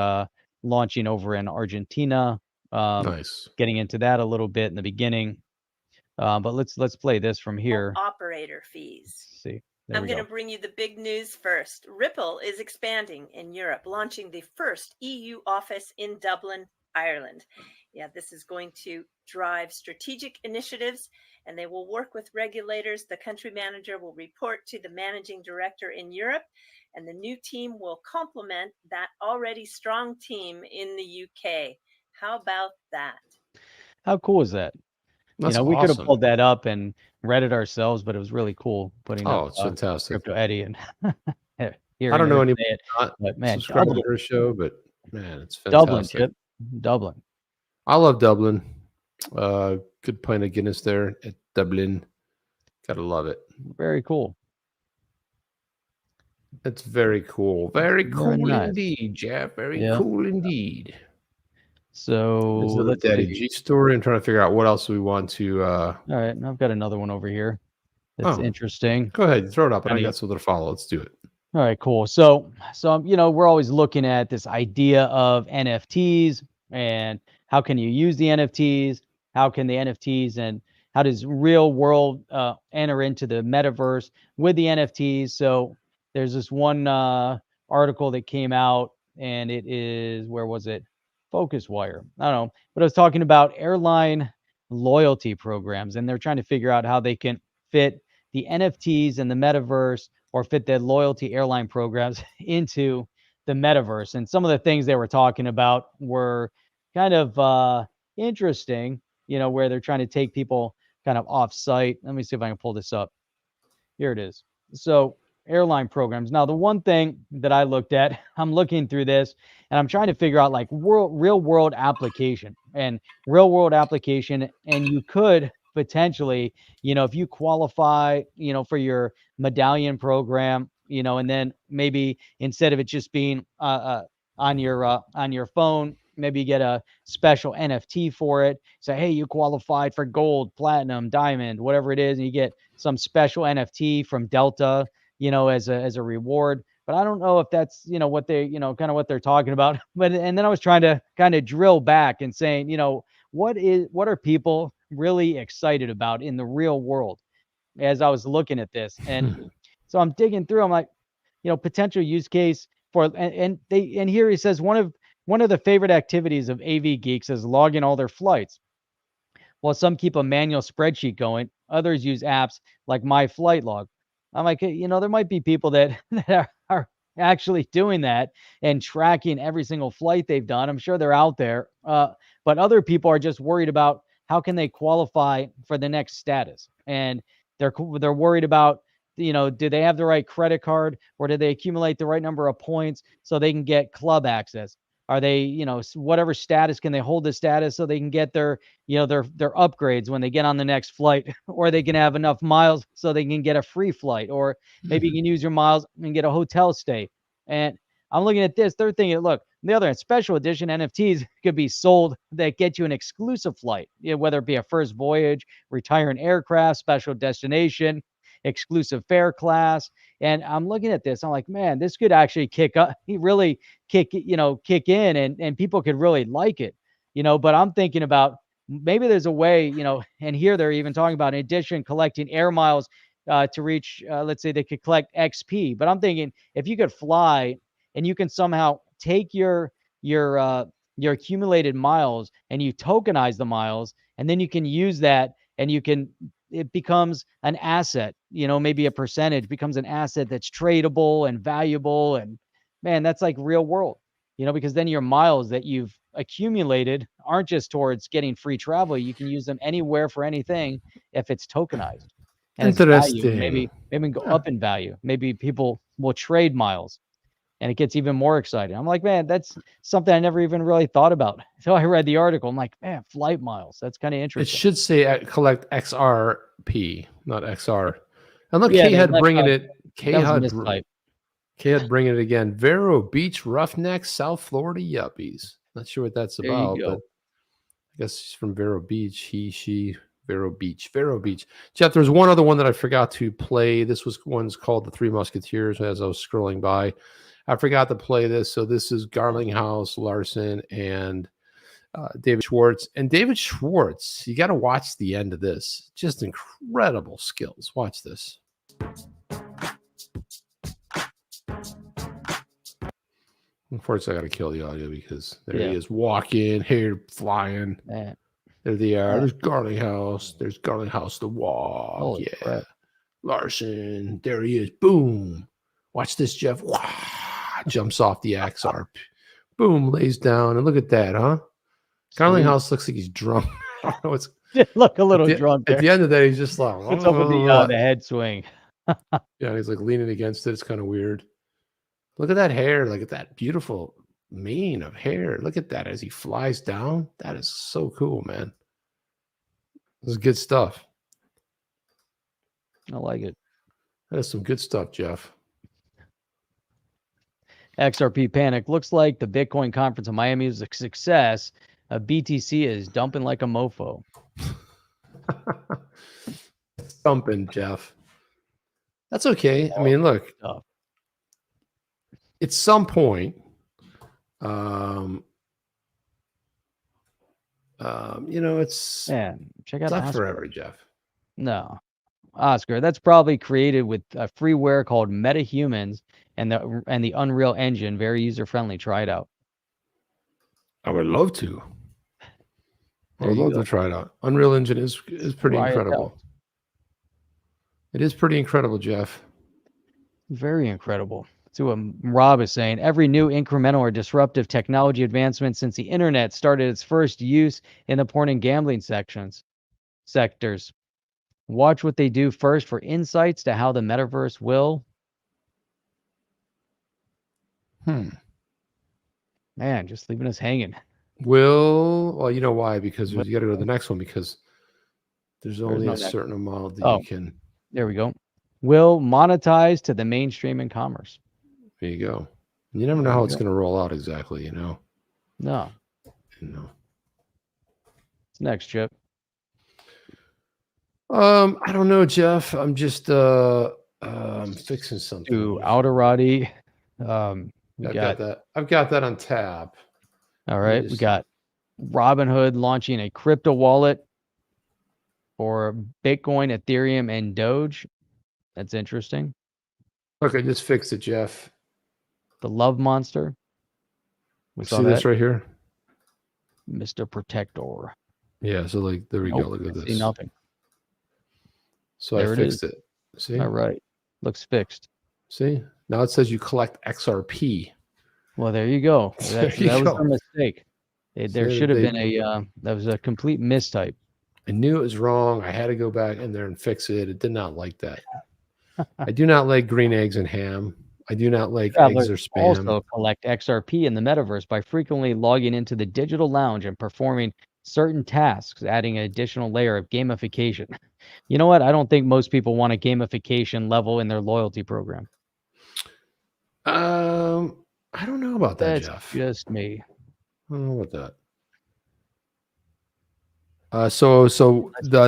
launching over in Argentina.
Nice.
Getting into that a little bit in the beginning. But let's play this from here.
Operator fees.
Let's see.
I'm going to bring you the big news first. Ripple is expanding in Europe, launching the first EU office in Dublin, Ireland. Yeah, this is going to drive strategic initiatives, and they will work with regulators. The country manager will report to the managing director in Europe, and the new team will complement that already strong team in the UK. How about that?
How cool is that?
That's
we could have
awesome.
pulled that up and read it ourselves, but it was really cool putting up
it's fantastic.
Crypto Eddie and
I don't know anybody
but man,
subscribe to her show, but man, it's fantastic.
Dublin, Chip. Dublin.
I love Dublin. Good pint of Guinness there at Dublin. Gotta love it.
Very cool.
It's very cool. Very cool
nice.
Indeed, Jeff. Very
Yeah.
cool indeed.
So
There's another
let's
Daddy
see.
G story. I'm trying to figure out what else we want to.
All right, I've got another one over here. That's interesting.
Go ahead, throw it up. I
Funny.
got something to follow. Let's do it.
All right, cool. So we're always looking at this idea of NFTs and how can you use the NFTs? How can the NFTs and how does real world enter into the metaverse with the NFTs? So there's this one article that came out, and it is, where was it? Focus Wire. I don't know, but I was talking about airline loyalty programs, and they're trying to figure out how they can fit the NFTs and the metaverse, or fit the loyalty airline programs into the metaverse. And some of the things they were talking about were kind of interesting, where they're trying to take people kind of off site. Let me see if I can pull this up. Here it is. So airline programs. Now, the one thing that I looked at, I'm looking through this and I'm trying to figure out like real world application. And you could potentially, if you qualify, for your medallion program, and then maybe instead of it just being on your phone, maybe you get a special NFT for it. Say, hey, you qualified for gold, platinum, diamond, whatever it is, and you get some special NFT from Delta, as a reward. But I don't know if that's, what they, kind of what they're talking about. And then I was trying to kind of drill back and saying, what are people really excited about in the real world as I was looking at this? And so I'm digging through, I'm like, potential use case for, and here he says one of the favorite activities of AV geeks is logging all their flights. While some keep a manual spreadsheet going, others use apps like My Flight Log. I'm like, there might be people that are actually doing that and tracking every single flight they've done. I'm sure they're out there. But other people are just worried about how can they qualify for the next status. And they're worried about, do they have the right credit card, or do they accumulate the right number of points so they can get club access? Are they, whatever status, can they hold the status so they can get their upgrades when they get on the next flight, or they can have enough miles so they can get a free flight, or maybe you can use your miles and get a hotel stay. And I'm looking at this, they're thinking, look, on the other hand, special edition NFTs could be sold that get you an exclusive flight, whether it be a first voyage, retiring aircraft, special destination, exclusive fare class. And I'm looking at this, I'm like, man, this could actually kick in and people could really like it, but I'm thinking about maybe there's a way, and here they're even talking about, in addition, collecting air miles to reach, let's say they could collect XP. But I'm thinking if you could fly and you can somehow take your accumulated miles and you tokenize the miles, and then you can use that, and it becomes an asset, maybe a percentage becomes an asset that's tradable and valuable. And man, that's like real world, because then your miles that you've accumulated aren't just towards getting free travel. You can use them anywhere for anything if it's tokenized. And
interesting.
Its value, maybe go up in value. Maybe people will trade miles, and it gets even more exciting. I'm like, man, that's something I never even really thought about. So I read the article. I'm like, man, flight miles. That's kind of
It
interesting.
should say collect XRP, not XR. And look, K-HUD bringing it. K-HUD. Kid bringing it again. Vero Beach Roughnecks, South Florida Yuppies. Not sure what that's
There you
about,
go.
but I guess he's from Vero Beach. He, she, Vero Beach. Vero Beach. Jeff, there's one other one that I forgot to play. This one's called The Three Musketeers as I was scrolling by. I forgot to play this. So this is Garlingouse, Larsen, and David Schwartz. And David Schwartz, you got to watch the end of this. Just incredible skills. Watch this. Unfortunately, I got to kill the audio because there he is walking, hair flying.
Man.
There they are. There's Garlingouse. There's Garlingouse the walk.
Holy crap.
Larsen. There he is. Boom. Watch this, Jeff. Wah! Jumps off the XRP. Boom. Lays down. And look at that, huh? Garlingouse looks like he's drunk. I don't know what's.
Look a little drunk there.
At the end of the day, he's just like,
What's up with the head swing?
Yeah, he's like leaning against it. It's kind of weird. Look at that hair. Look at that beautiful mane of hair. Look at that as he flies down. That is so cool, man. This is good stuff.
I like it.
That is some good stuff, Jeff.
XRP panic. Looks like the Bitcoin conference in Miami is a success. BTC is dumping like a mofo.
Dumping, Jeff. That's okay. I mean, look. At some point, it's
check out
not
Oscar.
forever, Jeff.
No, Oscar. That's probably created with a freeware called MetaHumans and the Unreal Engine. Very user friendly. Try it out.
I would love to. I would love to try it out. Unreal Engine is pretty incredible. It is pretty incredible, Jeff.
Very incredible. To what Rob is saying, every new incremental or disruptive technology advancement since the internet started its first use in the porn and gambling sectors. Watch what they do first for insights to how the metaverse will. Man, just leaving us hanging.
Well, you know why? Because you got to go to the next one because there's only a certain amount that you can.
There we go. Will monetize to the mainstream in commerce.
There you go. You never know how it's going to roll out exactly,
No.
What's
next, Chip?
I don't know, Jeff. I'm just fixing something.
To Alderoty.
I've got that on tab.
All right. We got Robinhood launching a crypto wallet for Bitcoin, Ethereum, and Doge. That's interesting.
Look, I just fixed it, Jeff.
The Love Monster. We saw
See this right here?
Mr. Protector.
Yeah, so like there we go. Look at this.
See nothing.
So I fixed it. See?
All right. Looks fixed.
See? Now it says you collect XRP.
Well, there you go. That was a mistake. There should have been that was a complete mistype.
I knew it was wrong. I had to go back in there and fix it. It did not like that. I do not like green eggs and ham. I do not like eggs or spam.
Also collect XRP in the metaverse by frequently logging into the digital lounge and performing certain tasks, adding an additional layer of gamification. You know what? I don't think most people want a gamification level in their loyalty program.
I don't know about that, Jeff.
Just me.
I don't know about that.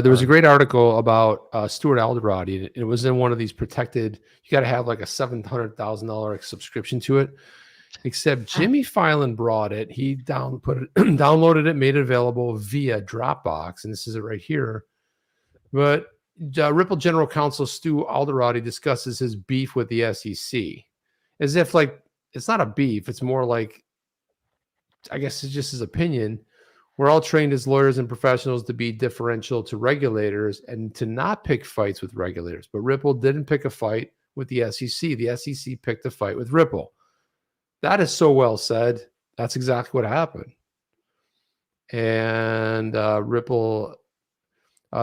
There was a great article about Stuart Alderoty. It was in one of these protected. You got to have like a $700,000 subscription to it. Except Jimmy Fallon brought it. He downloaded it, made it available via Dropbox, and this is it right here. But Ripple General Counsel Stu Alderoty discusses his beef with the SEC, as if like it's not a beef. It's more like, I guess it's just his opinion. We're all trained as lawyers and professionals to be differential to regulators and to not pick fights with regulators. But Ripple didn't pick a fight with the SEC. The SEC picked a fight with Ripple. That is so well said. That's exactly what happened. And Ripple,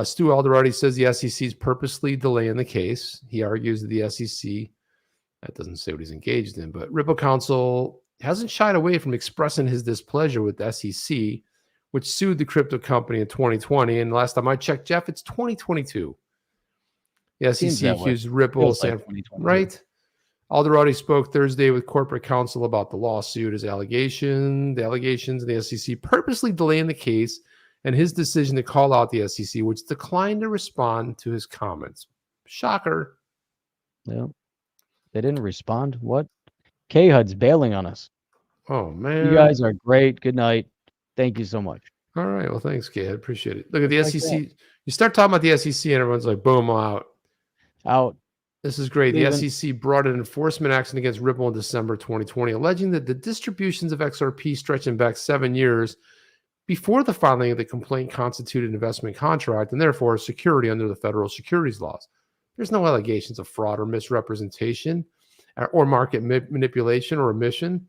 Stu Alderoty says the SEC is purposely delaying the case. He argues that the SEC, that doesn't say what he's engaged in, but Ripple counsel hasn't shied away from expressing his displeasure with the SEC, which sued the crypto company in 2020. And last time I checked, Jeff, it's 2022. The SEC accused Ripple, right? Alderoty spoke Thursday with corporate counsel about the lawsuit, the allegations, and the SEC purposely delaying the case, and his decision to call out the SEC, which declined to respond to his comments. Shocker.
Yeah. They didn't respond. What? K-HUD's bailing on us.
Oh, man.
You guys are great. Good night. Thank you so much.
All right. Well, thanks, Kay. I appreciate it. Look at the
Just like
SEC.
that.
You start talking about the SEC and everyone's like, boom, I'm out.
Out.
This is great.
Even-
The SEC brought an enforcement action against Ripple in December 2020, alleging that the distributions of XRP stretching back 7 years before the filing of the complaint constituted an investment contract and therefore a security under the federal securities laws. There's no allegations of fraud or misrepresentation or market manipulation or omission.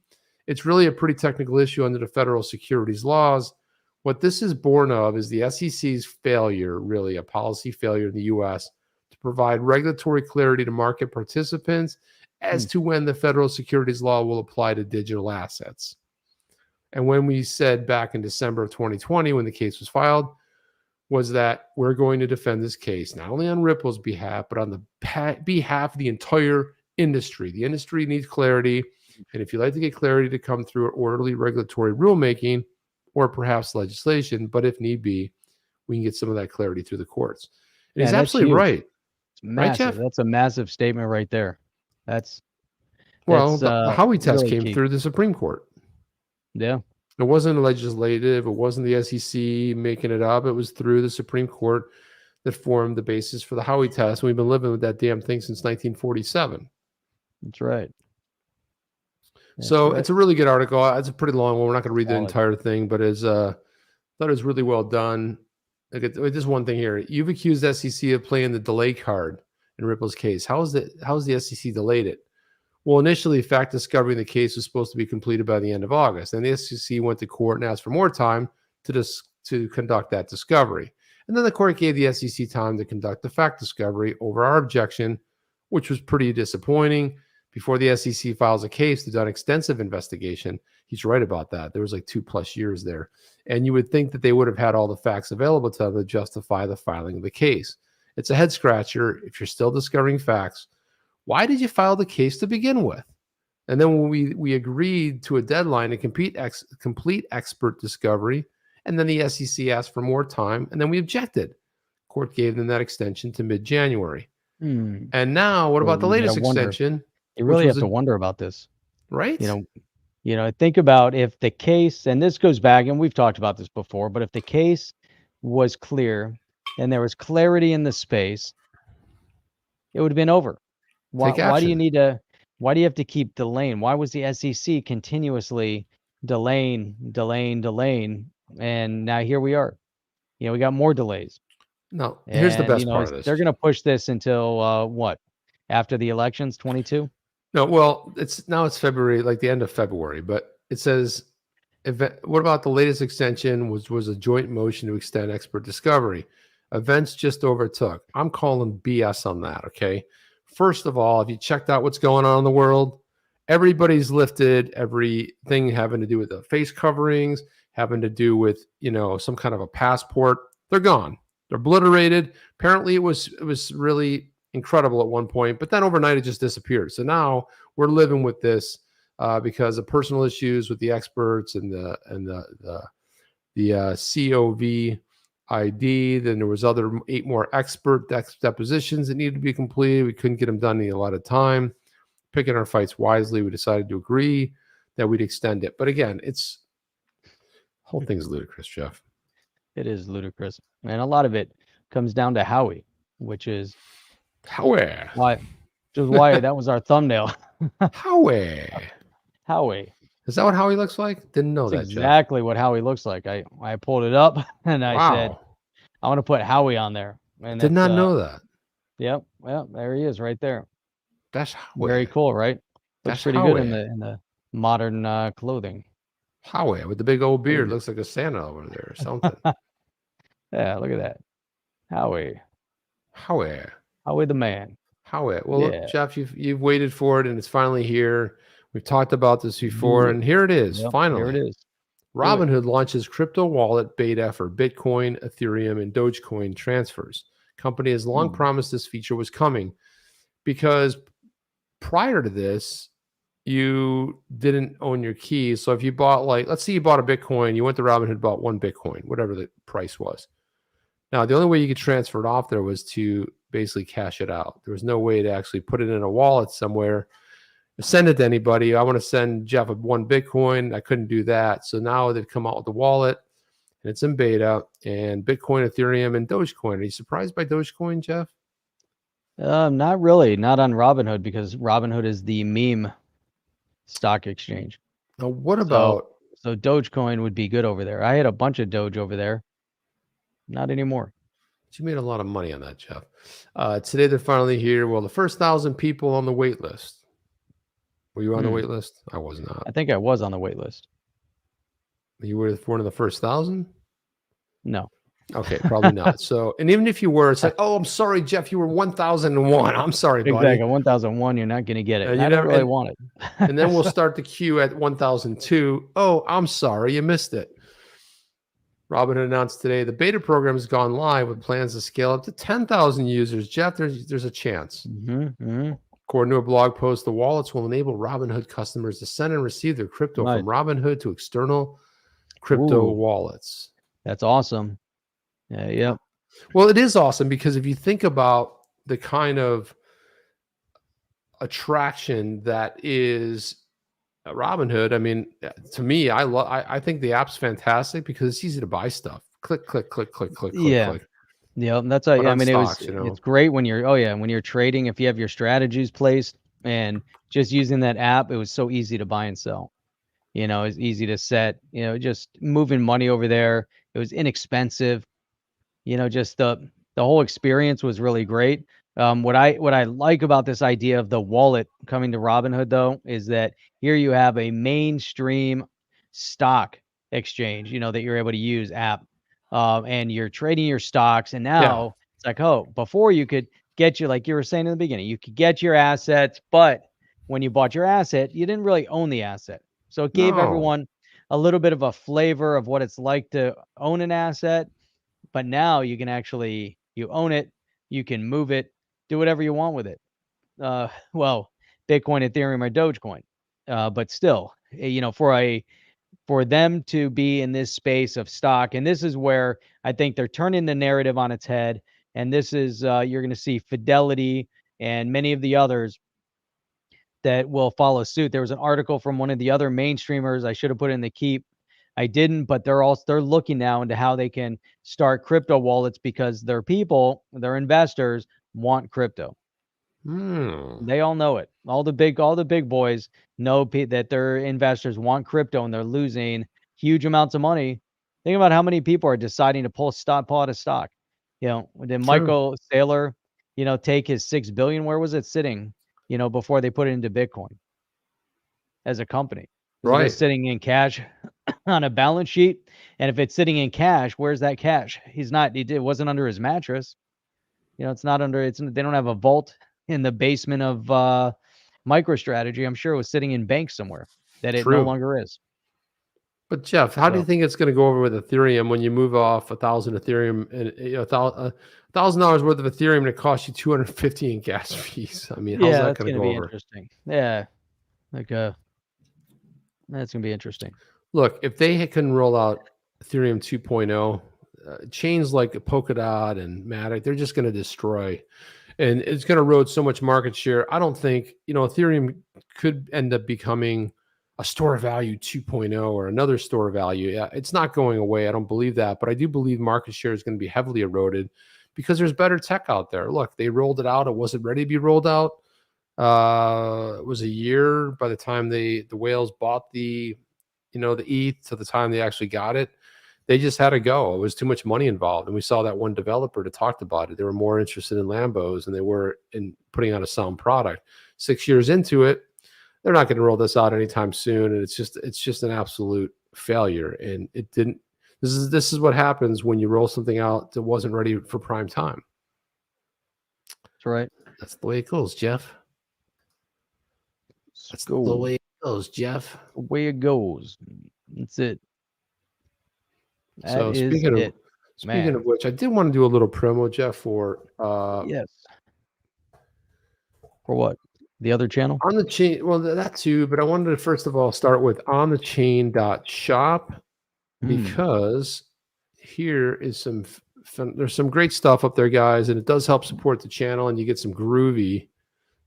It's really a pretty technical issue under the federal securities laws. What this is born of is the SEC's failure, really a policy failure in the U.S., to provide regulatory clarity to market participants as to when the federal securities law will apply to digital assets. And when we said back in December of 2020, when the case was filed, was that we're going to defend this case, not only on Ripple's behalf, but on the behalf of the entire industry. The industry needs clarity. And if you'd like to get clarity to come through orderly regulatory rulemaking or perhaps legislation, but if need be, we can get some of that clarity through the courts. And
Yeah,
he's
that's
absolutely
huge.
right.
It's massive.
Jeff?
That's a massive statement right there. That's
Well, the
that's,
Howey test
really
came
key.
through the Supreme Court.
Yeah.
It wasn't legislative. It wasn't the SEC making it up. It was through the Supreme Court that formed the basis for the Howey test. We've been living with that damn thing since 1947.
That's right.
So
right.
it's a really good article. It's a pretty long one. We're not going to read the
Solid.
entire thing, but thought it was really well done. Look at just one thing here. You've accused SEC of playing the delay card in Ripple's case. How's the SEC delayed it? Well, initially, fact discovery in the case was supposed to be completed by the end of August, and the SEC went to court and asked for more time to conduct that discovery. And then the court gave the SEC time to conduct the fact discovery over our objection, which was pretty disappointing. Before the SEC files a case, they've done extensive investigation. He's right about that. There was like 2+ years there. And you would think that they would have had all the facts available to them to justify the filing of the case. It's a head scratcher. If you're still discovering facts, why did you file the case to begin with? And then when we agreed to a deadline to complete expert discovery, and then the SEC asked for more time, and then we objected. Court gave them that extension to mid-January. And now, what about the latest extension?
You really have to wonder about this,
right?
You know, think about if the case, and this goes back, and we've talked about this before, but if the case was clear and there was clarity in the space, it would have been over. Why do you have to keep delaying? Why was the SEC continuously delaying? And now here we are. We got more delays.
No, here's the best part of this.
They're going to push this until what? After the elections, 22?
No, well, it's February, like the end of February, but it says, what about the latest extension was a joint motion to extend expert discovery. Events just overtook. I'm calling BS on that, okay? First of all, if you checked out what's going on in the world, everybody's lifted everything having to do with the face coverings, having to do with, some kind of a passport. They're gone. They're obliterated. Apparently it was really incredible at one point, but then overnight it just disappeared. So now we're living with this because of personal issues with the experts and the COV ID. Then there was 8 more expert depositions that needed to be completed. We couldn't get them done in a lot of time. Picking our fights wisely, we decided to agree that we'd extend it. But again, whole thing's ludicrous, Jeff.
It is ludicrous, and a lot of it comes down to Howey, which is why that was our thumbnail.
Howey. Is that what Howey looks like? Didn't know
That's
that.
exactly what Howey looks like. I pulled it up and I said, I want to put Howey on there. And
did not know that.
Yep. Well, there he is right there.
That's Howey.
Very cool, right? Looks pretty
Howey.
good in the modern clothing.
Howey with the big old beard. Looks like a Santa over there or something.
Yeah, look at that. Howey the man.
Well, look, Jeff, you've waited for it and it's finally here. We've talked about this before, and here it is. Finally,
here it is.
Robinhood launches crypto wallet beta for Bitcoin, Ethereum, and Dogecoin transfers. Company has long promised this feature was coming because prior to this, you didn't own your keys. So if you bought, like, let's say you bought a Bitcoin, you went to Robinhood, bought 1 Bitcoin, whatever the price was. Now, the only way you could transfer it off there was to basically cash it out. There was no way to actually put it in a wallet somewhere, send it to anybody. I want to send Jeff 1 Bitcoin. I couldn't do that. So now they've come out with the wallet, and it's in beta, and Bitcoin, Ethereum, and Dogecoin. Are you surprised by Dogecoin, Jeff?
Not really. Not on Robinhood, because Robinhood is the meme stock exchange.
Now, what about...
So Dogecoin would be good over there. I had a bunch of Doge over there. Not anymore.
You made a lot of money on that, Jeff. Today they're finally here. Well, the first 1,000 people on the wait list. Were you on the wait list? I was not.
I think I was on the wait list.
You were one of the first 1,000?
No.
Okay, probably not. So, and even if you were, it's like, oh, I'm sorry, Jeff, you were 1,001. I'm sorry, buddy.
Exactly. 1,001, you're not going to get it. I don't really want it.
And then we'll start the queue at 1,002. Oh, I'm sorry, you missed it. Robinhood announced today the beta program has gone live with plans to scale up to 10,000 users. Jeff, there's a chance. According to a blog post, the wallets will enable Robinhood customers to send and receive their crypto from Robinhood to external crypto wallets.
That's awesome. Yeah.
Well, it is awesome because if you think about the kind of attraction that is Robinhood, I mean, to me, I think the app's fantastic because it's easy to buy stuff. Click, click, click, click, click,
yeah.
click.
Yeah, that's I mean,
stocks,
it's great when you're when you're trading, if you have your strategies placed and just using that app, it was so easy to buy and sell. It's easy to set, just moving money over there. It was inexpensive. Just the whole experience was really great. What I like about this idea of the wallet coming to Robinhood, though, is that here you have a mainstream stock exchange, that you're able to use app, and you're trading your stocks. And now it's like, before you could get like you were saying in the beginning, you could get your assets, but when you bought your asset, you didn't really own the asset. So it gave everyone a little bit of a flavor of what it's like to own an asset. But now you can actually, you own it, you can move it, do whatever you want with it. Well, Bitcoin, Ethereum, or Dogecoin. But still, for them to be in this space of stock, and this is where I think they're turning the narrative on its head. And this is, you're going to see Fidelity and many of the others that will follow suit. There was an article from one of the other mainstreamers. I should have put it in the keep. I didn't, but they're looking now into how they can start crypto wallets because their investors want crypto. They all know it. All the big boys know that their investors want crypto and they're losing huge amounts of money. Think about how many people are deciding to pull out of stock. Did Michael Saylor, take his $6 billion? Where was it sitting? Before they put it into Bitcoin as a company. Right. It's sitting in cash on a balance sheet. And if it's sitting in cash, where's that cash? It wasn't under his mattress. It's not under, they don't have a vault in the basement of MicroStrategy. I'm sure it was sitting in banks somewhere that it no longer is.
But Jeff, how do you think it's going to go over with Ethereum when you move off 1,000 Ethereum and $1,000 worth of Ethereum and it costs you $250 in gas fees? I mean, how's that going to go over?
Interesting. Yeah, that's going to be interesting.
Look, if they can roll out Ethereum 2.0, chains like Polkadot and Matic, they're just going to destroy, and it's going to erode so much market share. I don't think Ethereum could end up becoming a store of value 2.0 or another store of value. Yeah, it's not going away. I don't believe that, but I do believe market share is going to be heavily eroded because there's better tech out there. Look, they rolled it out. It wasn't ready to be rolled out. It was a year by the time the whales bought the ETH to the time they actually got it. They just had to go. It was too much money involved. And we saw that one developer that talked about it. They were more interested in Lambos than they were in putting out a sound product. 6 years into it, they're not going to roll this out anytime soon. And it's just an absolute failure. And it didn't, this is what happens when you roll something out that wasn't ready for prime time.
That's right.
That's the way it goes, Jeff. That's the way it goes, Jeff.
The way it goes. That's it.
So speaking of which, I did want to do a little promo, Jeff, for
yes. For what? The other channel?
On the chain, well, that too, but I wanted to first of all start with onthechain.shop because here is there's some great stuff up there, guys, and it does help support the channel, and you get some groovy,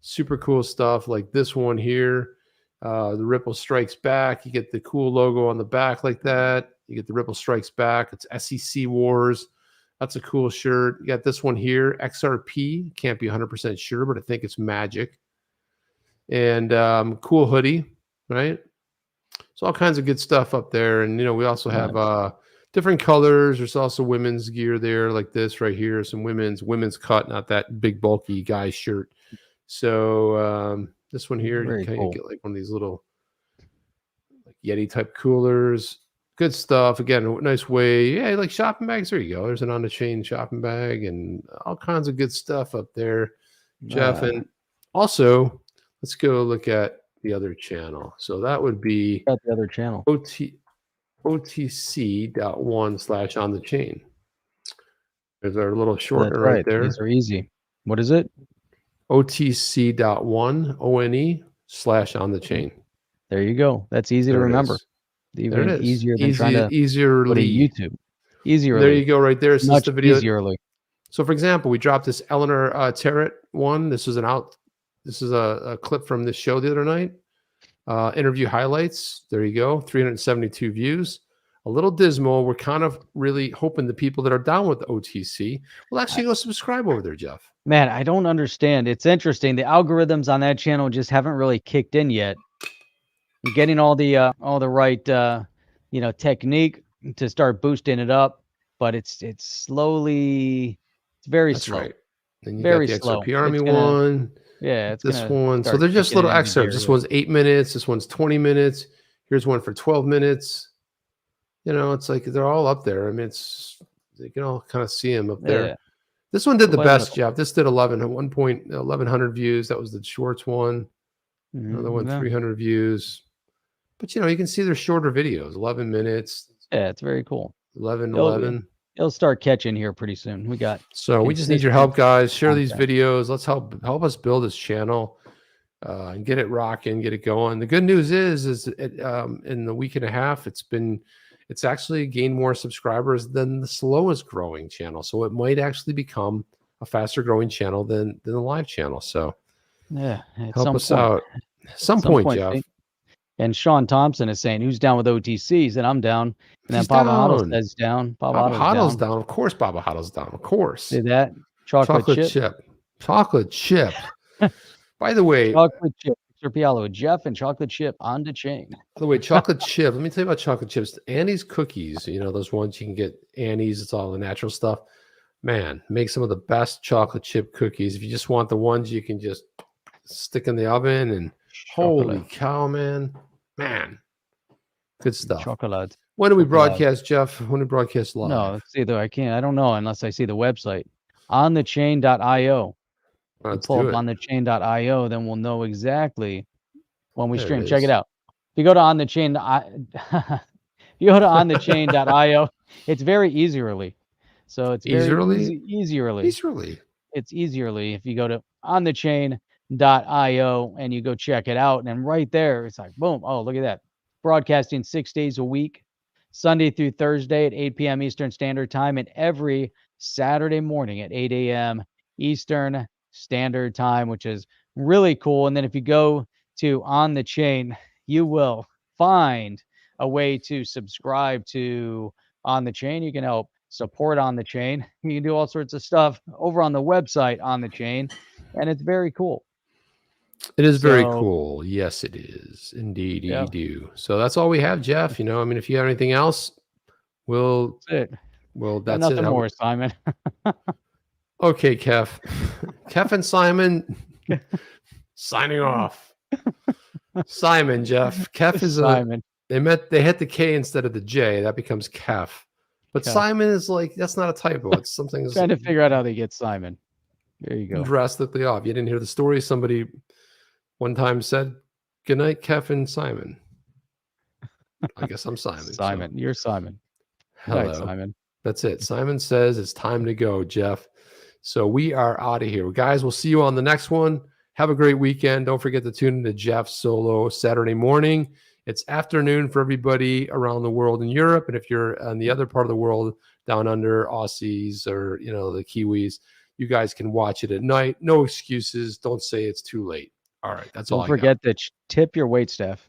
super cool stuff like this one here. The Ripple Strikes Back. You get the cool logo on the back like that. You get the Ripple Strikes Back. It's SEC Wars. That's a cool shirt. You got this one here, XRP. Can't be 100% sure, but I think it's magic. And cool hoodie, right? So all kinds of good stuff up there. And, we also have different colors. There's also women's gear there like this right here. Some women's cut, not that big bulky guy shirt. So this one here, you kind of get like one of these little like Yeti type coolers. Good stuff. Again, a nice way. Yeah, like shopping bags. There you go. There's an on the chain shopping bag and all kinds of good stuff up there, Jeff. And also, let's go look at the other channel. So that would be
the other channel.
OTC.1/on-the-chain. There's our little shortener right there.
These are easy. What is it?
OTC.1 ONE/on-the-chain.
There you go. That's easy to remember. Even easier than trying to go to YouTube. Easierly.
There you go, right there.
Much the video. Easierly.
So, for example, we dropped this Eleanor Terrett one. This is a clip from this show the other night. Interview highlights. There you go. 372 views. A little dismal. We're kind of really hoping the people that are down with the OTC will actually go subscribe over there, Jeff.
Man, I don't understand. It's interesting. The algorithms on that channel just haven't really kicked in yet. I'm getting all the right technique to start boosting it up, but it's slowly. It's very slow. Right.
Then you got the XRP Army one.
Yeah, it's
this one. So they're just little excerpts. This one's 8 minutes. This one's 20 minutes. Here's one for 12 minutes. It's like they're all up there. I mean, you can all kind of see them up there. Yeah. This one did the best, Jeff. This did 1,100 views. That was the Schwartz one. Another one, 300 views. But, you can see their shorter videos, 11 minutes.
Yeah, it's very cool.
11.
It'll start catching here pretty soon. We just need
your help, guys. Share these videos. Let's help us build this channel and get it rocking, get it going. The good news is in the week and a half, it's actually gained more subscribers than the slowest growing channel. So it might actually become a faster growing channel than the live channel. So
yeah,
help us out. At some point, Jeff.
And Sean Thompson is saying, who's down with OTCs? And I'm down. And then Baba Huddle says down.
Baba Huddle's down. Of course, Baba Huddle's down. Of course.
See that? Chocolate chip.
Chocolate chip. By the way.
Chocolate chip. Mr. Pialo, Jeff and chocolate chip on the chain.
By the way, chocolate chip. Let me tell you about chocolate chips. Annie's cookies. Those ones you can get. Annie's. It's all the natural stuff. Man, make some of the best chocolate chip cookies. If you just want the ones you can just stick in the oven and holy cow, man, good stuff.
Chocolate.
When do we broadcast, Jeff? When do we broadcast live?
No, it's either I can't. I don't know unless I see the website onthechain.io. Pull up onthechain.io, then we'll know exactly when we stream. Check it out. If you go to onthechain.io, it's very easily. So it's very easily. It's easily if you go to onthechain.io and you go check it out, and right there it's like boom, oh look at that, broadcasting 6 days a week, Sunday through Thursday at 8 p.m. Eastern Standard Time, and every Saturday morning at 8 a.m. Eastern Standard Time, which is really cool. And then if you go to On the Chain, you will find a way to subscribe to On the Chain. You can help support On the Chain. You can do all sorts of stuff over on the website On the Chain, and it's very cool.
It is very cool. Yes, it is. Indeed, you do. So that's all we have, Jeff. If you have anything else, that's it. Well, that's
nothing more, Simon.
Okay, Kev. Kev and Simon signing off. Simon, Jeff. Kev is
Simon.
They hit the K instead of the J. That becomes Kev. But Kev. Simon is like, that's not a typo. It's something.
Trying to figure out how they get Simon. There you go.
Drastically off. You didn't hear the story. Somebody one time said, "Good night, Kev and Simon." I guess I'm Simon.
Simon, so. You're Simon.
Hello,
night, Simon.
That's it. Simon says it's time to go, Jeff. So we are out of here. Guys, we'll see you on the next one. Have a great weekend. Don't forget to tune into Jeff's solo Saturday morning. It's afternoon for everybody around the world in Europe. And if you're on the other part of the world, down under, Aussies or, the Kiwis, you guys can watch it at night. No excuses. Don't say it's too late. All right. That's all I got.
Don't forget to tip your waitstaff.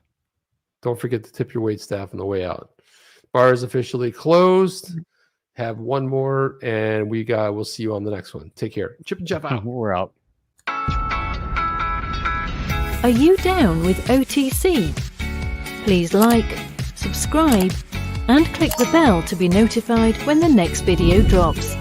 Don't forget to tip your waitstaff on the way out. Bar is officially closed. Have one more, and we'll see you on the next one. Take care. Chip and Jeff out.
We're out.
Are you down with OTC? Please like, subscribe, and click the bell to be notified when the next video drops.